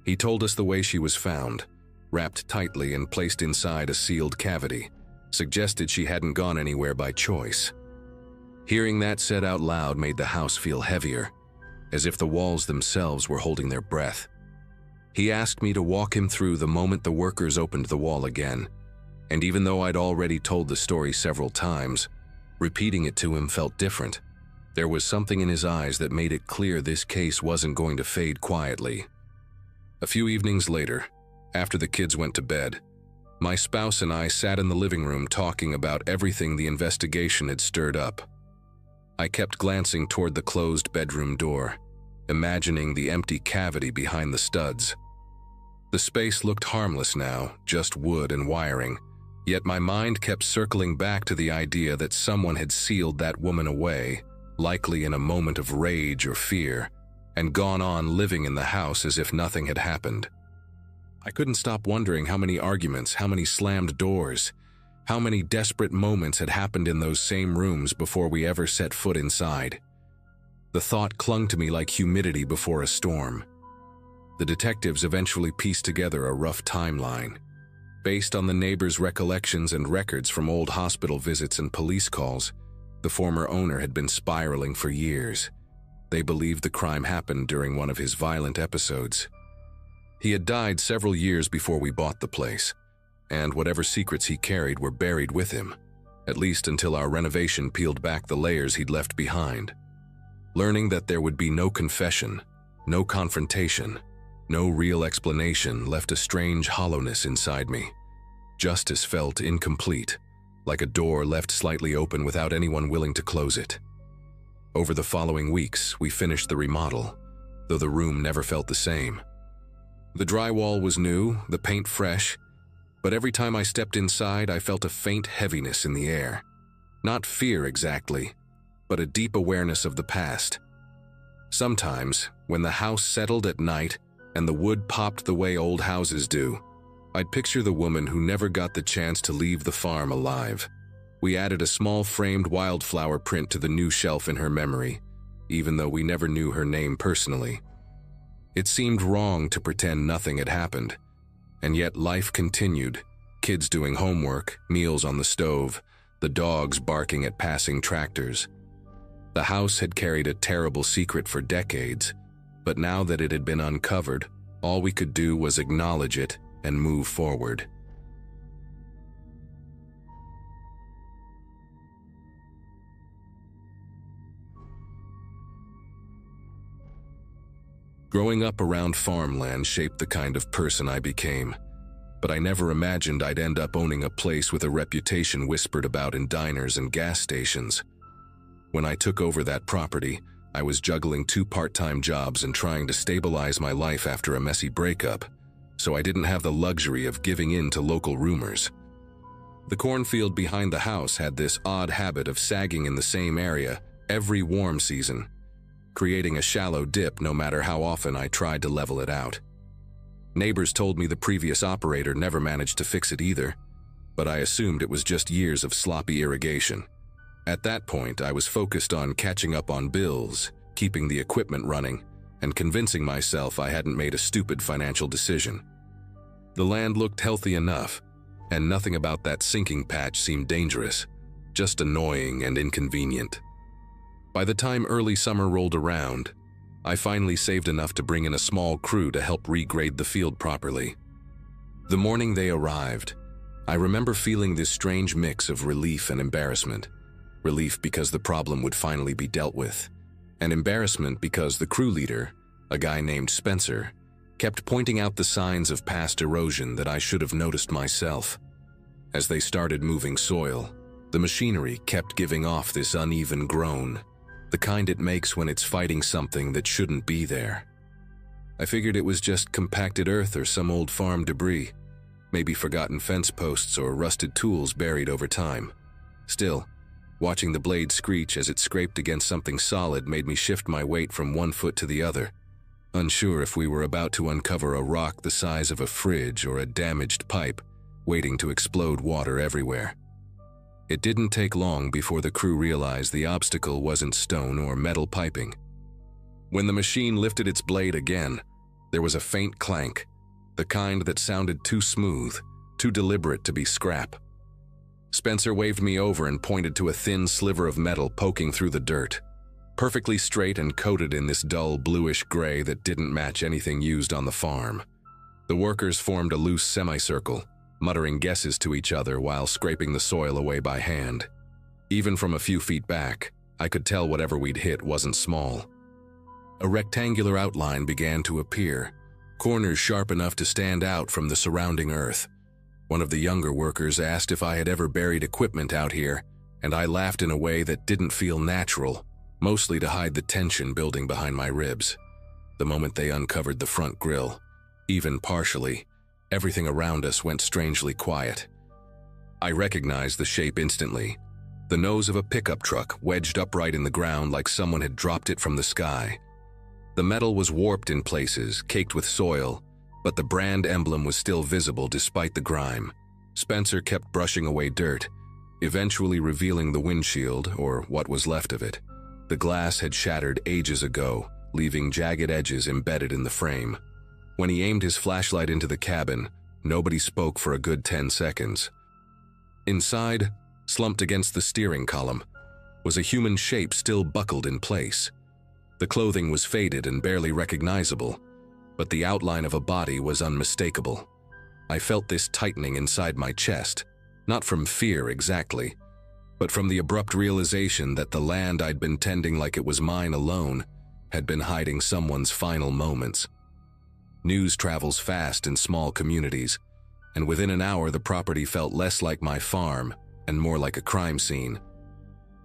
[SPEAKER 1] He told us the way she was found, wrapped tightly and placed inside a sealed cavity, suggested she hadn't gone anywhere by choice. Hearing that said out loud made the house feel heavier, as if the walls themselves were holding their breath. He asked me to walk him through the moment the workers opened the wall again, and even though I'd already told the story several times, repeating it to him felt different. There was something in his eyes that made it clear this case wasn't going to fade quietly. A few evenings later, after the kids went to bed, my spouse and I sat in the living room talking about everything the investigation had stirred up. I kept glancing toward the closed bedroom door, imagining the empty cavity behind the studs. The space looked harmless now, just wood and wiring, yet my mind kept circling back to the idea that someone had sealed that woman away, likely in a moment of rage or fear, and gone on living in the house as if nothing had happened. I couldn't stop wondering how many arguments, how many slammed doors, how many desperate moments had happened in those same rooms before we ever set foot inside. The thought clung to me like humidity before a storm. The detectives eventually pieced together a rough timeline. Based on the neighbors' recollections and records from old hospital visits and police calls, the former owner had been spiraling for years. They believed the crime happened during one of his violent episodes. He had died several years before we bought the place, and whatever secrets he carried were buried with him, at least until our renovation peeled back the layers he'd left behind. Learning that there would be no confession, no confrontation, no real explanation left a strange hollowness inside me. Justice felt incomplete, like a door left slightly open without anyone willing to close it. Over the following weeks, we finished the remodel, though the room never felt the same. The drywall was new, the paint fresh, but every time I stepped inside, I felt a faint heaviness in the air. Not fear exactly, but a deep awareness of the past. Sometimes, when the house settled at night and the wood popped the way old houses do, I'd picture the woman who never got the chance to leave the farm alive. We added a small framed wildflower print to the new shelf in her memory, even though we never knew her name personally. It seemed wrong to pretend nothing had happened, and yet life continued, kids doing homework, meals on the stove, the dogs barking at passing tractors. The house had carried a terrible secret for decades, but now that it had been uncovered, all we could do was acknowledge it and move forward. Growing up around farmland shaped the kind of person I became, but I never imagined I'd end up owning a place with a reputation whispered about in diners and gas stations. When I took over that property, I was juggling 2 part-time jobs and trying to stabilize my life after a messy breakup, so I didn't have the luxury of giving in to local rumors. The cornfield behind the house had this odd habit of sagging in the same area every warm season, creating a shallow dip no matter how often I tried to level it out. Neighbors told me the previous operator never managed to fix it either, but I assumed it was just years of sloppy irrigation. At that point, I was focused on catching up on bills, keeping the equipment running, and convincing myself I hadn't made a stupid financial decision. The land looked healthy enough, and nothing about that sinking patch seemed dangerous, just annoying and inconvenient. By the time early summer rolled around, I finally saved enough to bring in a small crew to help regrade the field properly. The morning they arrived, I remember feeling this strange mix of relief and embarrassment. Relief because the problem would finally be dealt with, and embarrassment because the crew leader, a guy named Spencer, kept pointing out the signs of past erosion that I should have noticed myself. As they started moving soil, the machinery kept giving off this uneven groan, the kind it makes when it's fighting something that shouldn't be there. I figured it was just compacted earth or some old farm debris, maybe forgotten fence posts or rusted tools buried over time. Still, watching the blade screech as it scraped against something solid made me shift my weight from one foot to the other, unsure if we were about to uncover a rock the size of a fridge or a damaged pipe waiting to explode water everywhere. It didn't take long before the crew realized the obstacle wasn't stone or metal piping. When the machine lifted its blade again, there was a faint clank, the kind that sounded too smooth, too deliberate to be scrap. Spencer waved me over and pointed to a thin sliver of metal poking through the dirt, perfectly straight and coated in this dull bluish gray that didn't match anything used on the farm. The workers formed a loose semicircle, muttering guesses to each other while scraping the soil away by hand. Even from a few feet back, I could tell whatever we'd hit wasn't small. A rectangular outline began to appear, corners sharp enough to stand out from the surrounding earth. One of the younger workers asked if I had ever buried equipment out here, and I laughed in a way that didn't feel natural, mostly to hide the tension building behind my ribs. The moment they uncovered the front grille, Even partially, everything around us went strangely quiet. I recognized the shape instantly. The nose of a pickup truck wedged upright in the ground like someone had dropped it from the sky. The metal was warped in places, caked with soil, but the brand emblem was still visible despite the grime. Spencer kept brushing away dirt, eventually revealing the windshield, or what was left of it. The glass had shattered ages ago, leaving jagged edges embedded in the frame. When he aimed his flashlight into the cabin, nobody spoke for a good 10 seconds. Inside, slumped against the steering column, was a human shape still buckled in place. The clothing was faded and barely recognizable, but the outline of a body was unmistakable. I felt this tightening inside my chest, not from fear exactly, but from the abrupt realization that the land I'd been tending like it was mine alone had been hiding someone's final moments. News travels fast in small communities, and within an hour the property felt less like my farm and more like a crime scene.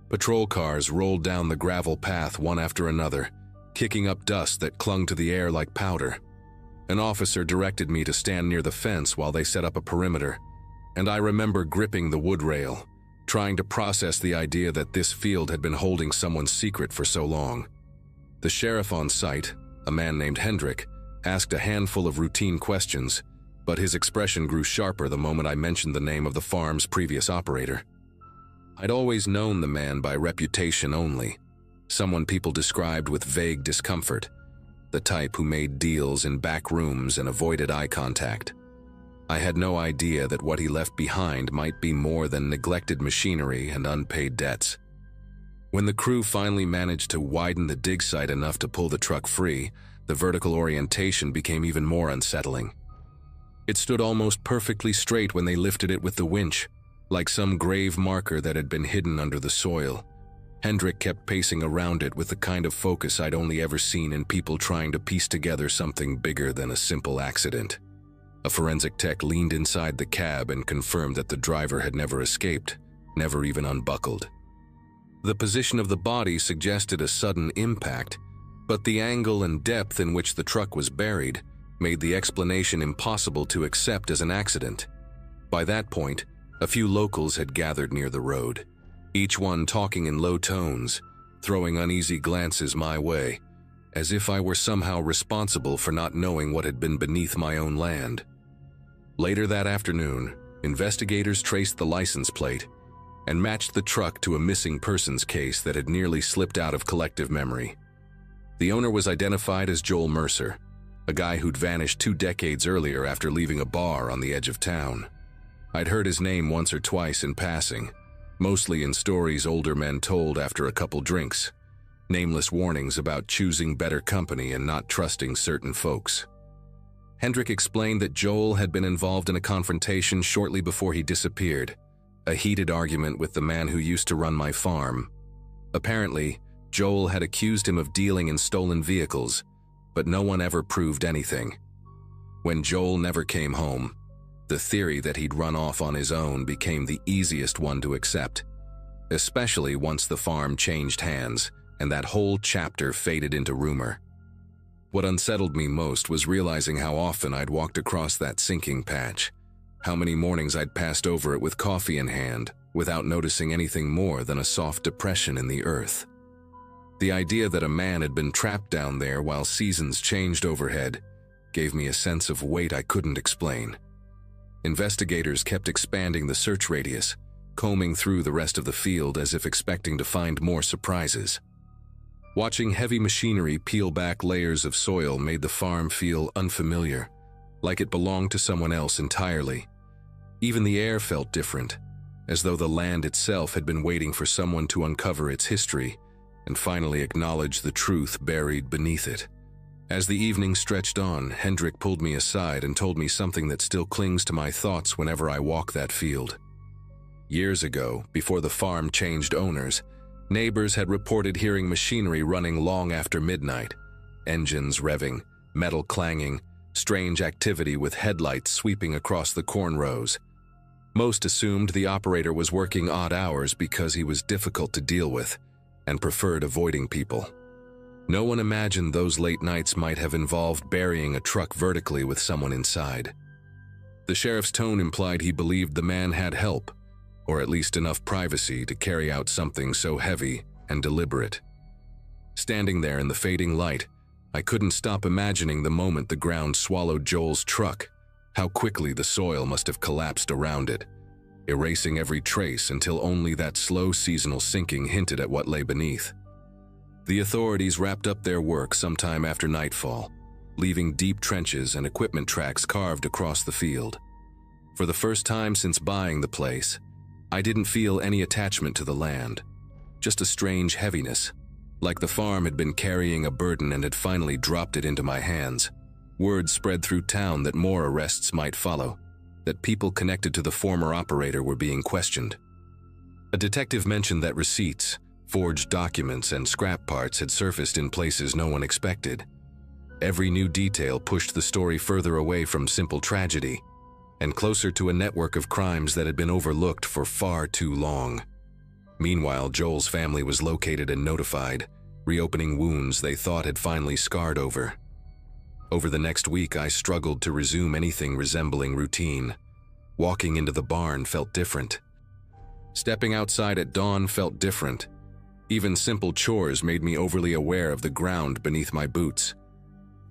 [SPEAKER 1] Patrol cars rolled down the gravel path one after another, kicking up dust that clung to the air like powder. An officer directed me to stand near the fence while they set up a perimeter, and I remember gripping the wood rail, trying to process the idea that this field had been holding someone's secret for so long. The sheriff on site, a man named Hendrik, asked a handful of routine questions, but his expression grew sharper the moment I mentioned the name of the farm's previous operator. I'd always known the man by reputation only, someone people described with vague discomfort, the type who made deals in back rooms and avoided eye contact. I had no idea that what he left behind might be more than neglected machinery and unpaid debts. When the crew finally managed to widen the dig site enough to pull the truck free, the vertical orientation became even more unsettling. It stood almost perfectly straight when they lifted it with the winch, like some grave marker that had been hidden under the soil. Hendrik kept pacing around it with the kind of focus I'd only ever seen in people trying to piece together something bigger than a simple accident. A forensic tech leaned inside the cab and confirmed that the driver had never escaped, never even unbuckled. The position of the body suggested a sudden impact, but the angle and depth in which the truck was buried made the explanation impossible to accept as an accident. By that point, a few locals had gathered near the road, each one talking in low tones, throwing uneasy glances my way, as if I were somehow responsible for not knowing what had been beneath my own land. Later that afternoon, investigators traced the license plate and matched the truck to a missing persons case that had nearly slipped out of collective memory. The owner was identified as Joel Mercer, a guy who'd vanished 2 decades earlier after leaving a bar on the edge of town. I'd heard his name once or twice in passing, mostly in stories older men told after a couple drinks, nameless warnings about choosing better company and not trusting certain folks. Hendrik explained that Joel had been involved in a confrontation shortly before he disappeared, a heated argument with the man who used to run my farm. Apparently, Joel had accused him of dealing in stolen vehicles, but no one ever proved anything. When Joel never came home, the theory that he'd run off on his own became the easiest one to accept, especially once the farm changed hands and that whole chapter faded into rumor. What unsettled me most was realizing how often I'd walked across that sinking patch, how many mornings I'd passed over it with coffee in hand without noticing anything more than a soft depression in the earth. The idea that a man had been trapped down there while seasons changed overhead gave me a sense of weight I couldn't explain. Investigators kept expanding the search radius, combing through the rest of the field as if expecting to find more surprises. Watching heavy machinery peel back layers of soil made the farm feel unfamiliar, like it belonged to someone else entirely. Even the air felt different, as though the land itself had been waiting for someone to uncover its history and finally acknowledge the truth buried beneath it. As the evening stretched on, Hendrik pulled me aside and told me something that still clings to my thoughts whenever I walk that field. Years ago, before the farm changed owners, neighbors had reported hearing machinery running long after midnight, engines revving, metal clanging, strange activity with headlights sweeping across the corn rows. Most assumed the operator was working odd hours because he was difficult to deal with and preferred avoiding people. No one imagined those late nights might have involved burying a truck vertically with someone inside. The sheriff's tone implied he believed the man had help, or at least enough privacy to carry out something so heavy and deliberate. Standing there in the fading light, I couldn't stop imagining the moment the ground swallowed Joel's truck, how quickly the soil must have collapsed around it, erasing every trace until only that slow seasonal sinking hinted at what lay beneath. The authorities wrapped up their work sometime after nightfall, leaving deep trenches and equipment tracks carved across the field. For the first time since buying the place, I didn't feel any attachment to the land, just a strange heaviness, like the farm had been carrying a burden and had finally dropped it into my hands. Word spread through town that more arrests might follow, that people connected to the former operator were being questioned. A detective mentioned that receipts, forged documents, and scrap parts had surfaced in places no one expected. Every new detail pushed the story further away from simple tragedy and closer to a network of crimes that had been overlooked for far too long. Meanwhile, Joel's family was located and notified, reopening wounds they thought had finally scarred over. Over the next week, I struggled to resume anything resembling routine. Walking into the barn felt different. Stepping outside at dawn felt different. Even simple chores made me overly aware of the ground beneath my boots.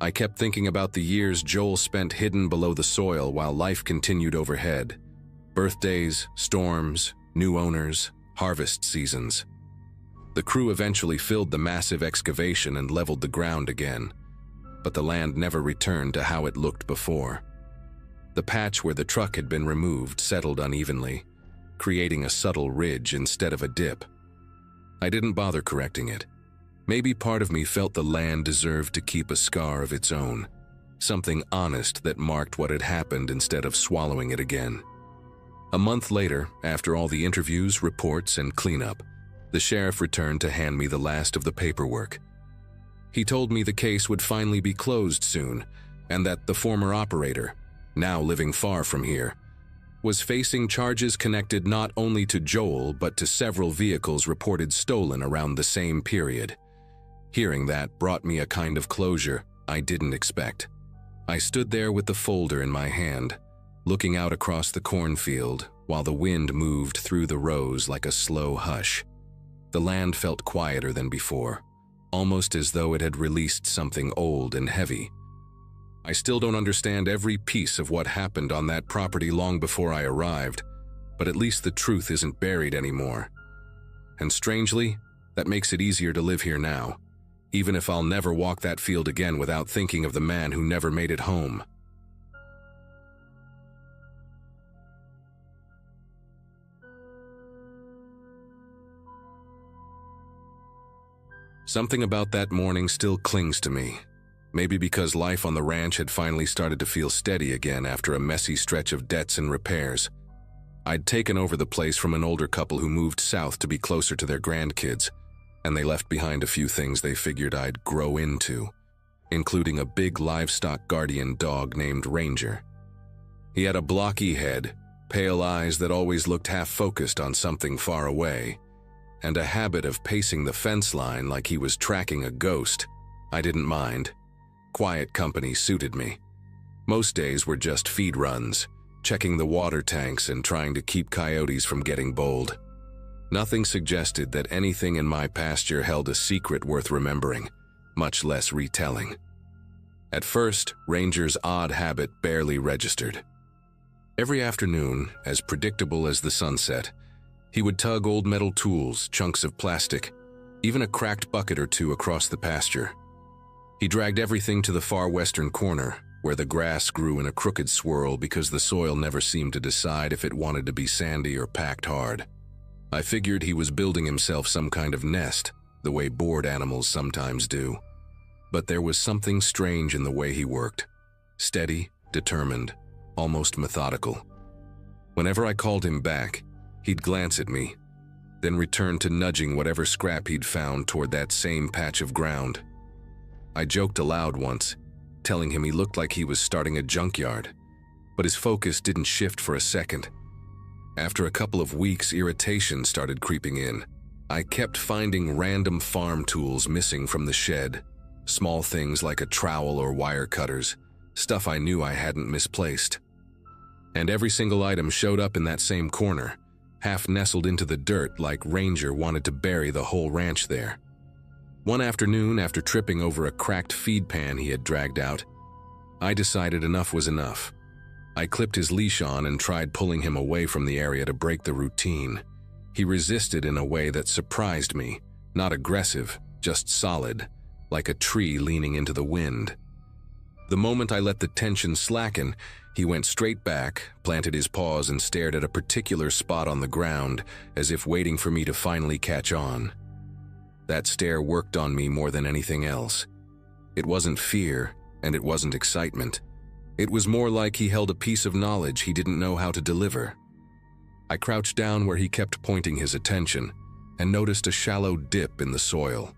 [SPEAKER 1] I kept thinking about the years Joel spent hidden below the soil while life continued overhead. Birthdays, storms, new owners, harvest seasons. The crew eventually filled the massive excavation and leveled the ground again, but the land never returned to how it looked before. The patch where the truck had been removed settled unevenly, creating a subtle ridge instead of a dip. I didn't bother correcting it. Maybe part of me felt the land deserved to keep a scar of its own, something honest that marked what had happened instead of swallowing it again. A month later, after all the interviews, reports, and cleanup, the sheriff returned to hand me the last of the paperwork. He told me the case would finally be closed soon, and that the former operator, now living far from here, was facing charges connected not only to Joel but to several vehicles reported stolen around the same period. Hearing that brought me a kind of closure I didn't expect. I stood there with the folder in my hand, looking out across the cornfield while the wind moved through the rows like a slow hush. The land felt quieter than before, almost as though it had released something old and heavy. I still don't understand every piece of what happened on that property long before I arrived, but at least the truth isn't buried anymore. And strangely, that makes it easier to live here now, even if I'll never walk that field again without thinking of the man who never made it home. Something about that morning still clings to me. Maybe because life on the ranch had finally started to feel steady again after a messy stretch of debts and repairs. I'd taken over the place from an older couple who moved south to be closer to their grandkids, and they left behind a few things they figured I'd grow into, including a big livestock guardian dog named Ranger. He had a blocky head, pale eyes that always looked half-focused on something far away, and a habit of pacing the fence line like he was tracking a ghost. I didn't mind. Quiet company suited me. Most days were just feed runs, checking the water tanks and trying to keep coyotes from getting bold. Nothing suggested that anything in my pasture held a secret worth remembering, much less retelling. At first, Ranger's odd habit barely registered. Every afternoon, as predictable as the sunset, he would tug old metal tools, chunks of plastic, even a cracked bucket or two across the pasture. He dragged everything to the far western corner, where the grass grew in a crooked swirl because the soil never seemed to decide if it wanted to be sandy or packed hard. I figured he was building himself some kind of nest, the way bored animals sometimes do. But there was something strange in the way he worked. Steady, determined, almost methodical. Whenever I called him back, he'd glance at me, then return to nudging whatever scrap he'd found toward that same patch of ground. I joked aloud once, telling him he looked like he was starting a junkyard, but his focus didn't shift for a second. After a couple of weeks, irritation started creeping in. I kept finding random farm tools missing from the shed, small things like a trowel or wire cutters, stuff I knew I hadn't misplaced. And every single item showed up in that same corner, half nestled into the dirt like Ranger wanted to bury the whole ranch there. One afternoon, after tripping over a cracked feed pan he had dragged out, I decided enough was enough. I clipped his leash on and tried pulling him away from the area to break the routine. He resisted in a way that surprised me, not aggressive, just solid, like a tree leaning into the wind. The moment I let the tension slacken, he went straight back, planted his paws and stared at a particular spot on the ground, as if waiting for me to finally catch on. That stare worked on me more than anything else. It wasn't fear, and it wasn't excitement. It was more like he held a piece of knowledge he didn't know how to deliver. I crouched down where he kept pointing his attention, and noticed a shallow dip in the soil.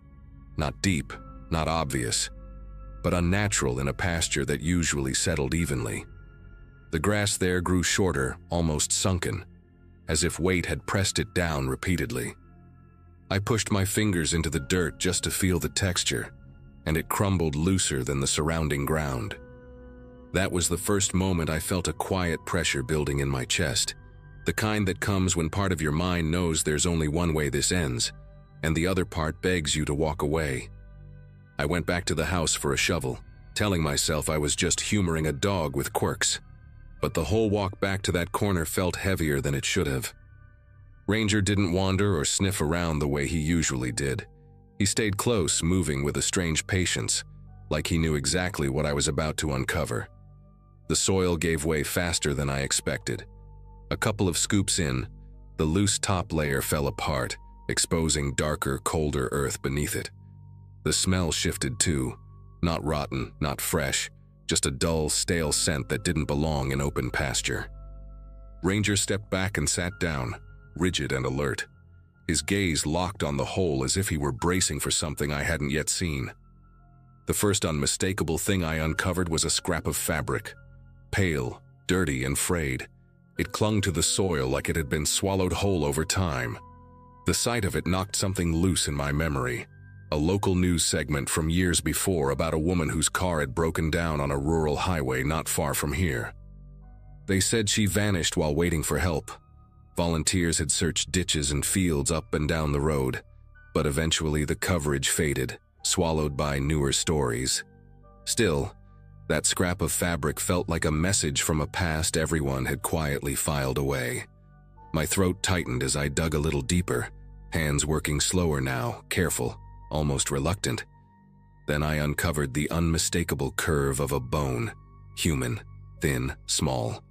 [SPEAKER 1] Not deep, not obvious, but unnatural in a pasture that usually settled evenly. The grass there grew shorter, almost sunken, as if weight had pressed it down repeatedly. I pushed my fingers into the dirt just to feel the texture, and it crumbled looser than the surrounding ground. That was the first moment I felt a quiet pressure building in my chest, the kind that comes when part of your mind knows there's only one way this ends, and the other part begs you to walk away. I went back to the house for a shovel, telling myself I was just humoring a dog with quirks. But the whole walk back to that corner felt heavier than it should have. Ranger didn't wander or sniff around the way he usually did. He stayed close, moving with a strange patience, like he knew exactly what I was about to uncover. The soil gave way faster than I expected. A couple of scoops in, the loose top layer fell apart, exposing darker, colder earth beneath it. The smell shifted too, not rotten, not fresh, just a dull, stale scent that didn't belong in open pasture. Ranger stepped back and sat down, rigid and alert. His gaze locked on the hole as if he were bracing for something I hadn't yet seen. The first unmistakable thing I uncovered was a scrap of fabric. Pale, dirty, and frayed. It clung to the soil like it had been swallowed whole over time. The sight of it knocked something loose in my memory. A local news segment from years before about a woman whose car had broken down on a rural highway not far from here. They said she vanished while waiting for help. Volunteers had searched ditches and fields up and down the road, but eventually the coverage faded, swallowed by newer stories. Still, that scrap of fabric felt like a message from a past everyone had quietly filed away. My throat tightened as I dug a little deeper, hands working slower now, careful, almost reluctant. Then I uncovered the unmistakable curve of a bone, human, thin, small.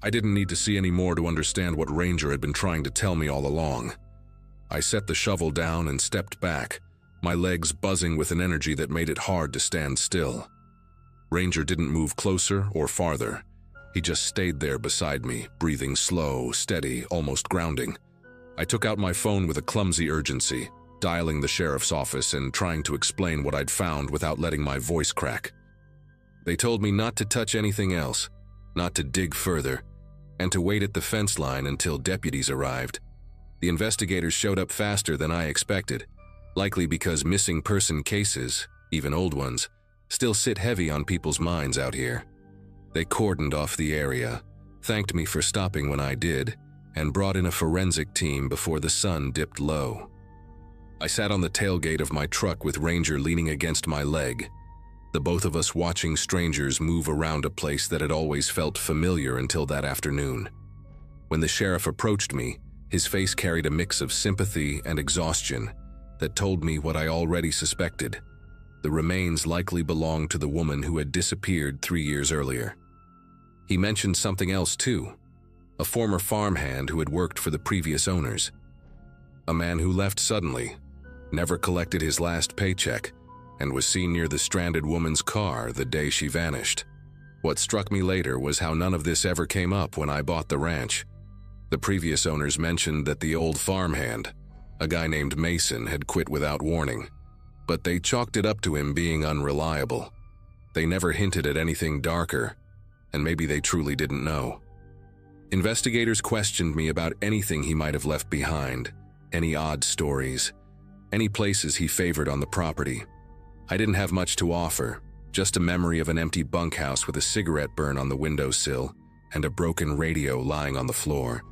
[SPEAKER 1] I didn't need to see any more to understand what Ranger had been trying to tell me all along. I set the shovel down and stepped back, my legs buzzing with an energy that made it hard to stand still. Ranger didn't move closer or farther. He just stayed there beside me, breathing slow, steady, almost grounding. I took out my phone with a clumsy urgency, dialing the sheriff's office and trying to explain what I'd found without letting my voice crack. They told me not to touch anything else, not to dig further, and to wait at the fence line until deputies arrived. The investigators showed up faster than I expected, likely because missing person cases, even old ones, still sit heavy on people's minds out here. They cordoned off the area, thanked me for stopping when I did, and brought in a forensic team before the sun dipped low. I sat on the tailgate of my truck with Ranger leaning against my leg, the both of us watching strangers move around a place that had always felt familiar until that afternoon. When the sheriff approached me, his face carried a mix of sympathy and exhaustion that told me what I already suspected. The remains likely belonged to the woman who had disappeared 3 years earlier. He mentioned something else too, a former farmhand who had worked for the previous owners. A man who left suddenly, never collected his last paycheck, and was seen near the stranded woman's car the day she vanished. What struck me later was how none of this ever came up when I bought the ranch. The previous owners mentioned that the old farmhand, a guy named Mason, had quit without warning, but they chalked it up to him being unreliable. They never hinted at anything darker, and maybe they truly didn't know. Investigators questioned me about anything he might have left behind, any odd stories, any places he favored on the property. I didn't have much to offer, just a memory of an empty bunkhouse with a cigarette burn on the windowsill and a broken radio lying on the floor,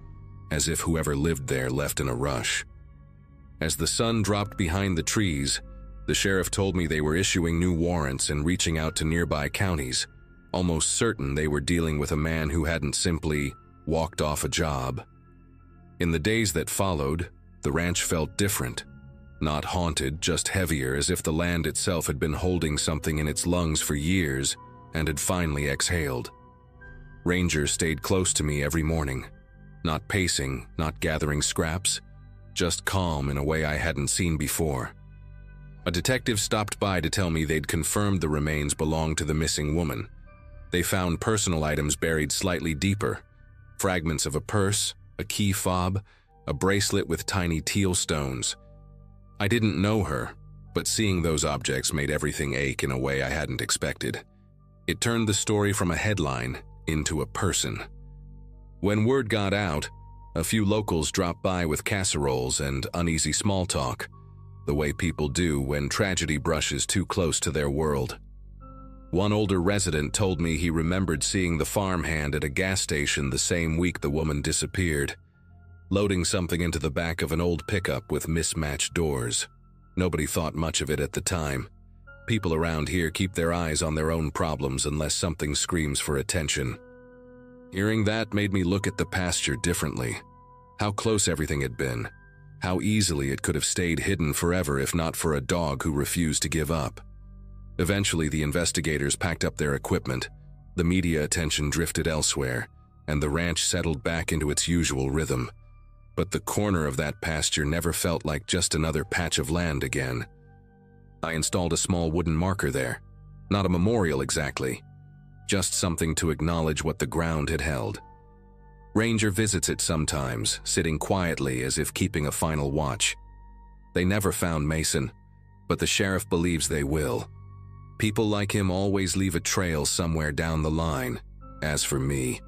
[SPEAKER 1] as if whoever lived there left in a rush. As the sun dropped behind the trees, the sheriff told me they were issuing new warrants and reaching out to nearby counties, almost certain they were dealing with a man who hadn't simply walked off a job. In the days that followed, the ranch felt different. Not haunted, just heavier, as if the land itself had been holding something in its lungs for years and had finally exhaled. Ranger stayed close to me every morning, not pacing, not gathering scraps, just calm in a way I hadn't seen before. A detective stopped by to tell me they'd confirmed the remains belonged to the missing woman. They found personal items buried slightly deeper, fragments of a purse, a key fob, a bracelet with tiny teal stones. I didn't know her, but seeing those objects made everything ache in a way I hadn't expected. It turned the story from a headline into a person. When word got out, a few locals dropped by with casseroles and uneasy small talk, the way people do when tragedy brushes too close to their world. One older resident told me he remembered seeing the farmhand at a gas station the same week the woman disappeared, loading something into the back of an old pickup with mismatched doors. Nobody thought much of it at the time. People around here keep their eyes on their own problems unless something screams for attention. Hearing that made me look at the pasture differently. How close everything had been. How easily it could have stayed hidden forever if not for a dog who refused to give up. Eventually, the investigators packed up their equipment, the media attention drifted elsewhere, and the ranch settled back into its usual rhythm. But the corner of that pasture never felt like just another patch of land again. I installed a small wooden marker there. Not a memorial exactly, just something to acknowledge what the ground had held. Ranger visits it sometimes, sitting quietly as if keeping a final watch. They never found Mason, but the sheriff believes they will. People like him always leave a trail somewhere down the line. As for me,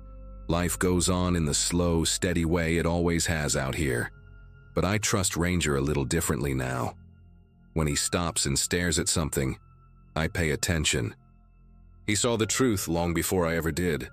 [SPEAKER 1] life goes on in the slow, steady way it always has out here. But I trust Ranger a little differently now. When he stops and stares at something, I pay attention. He saw the truth long before I ever did.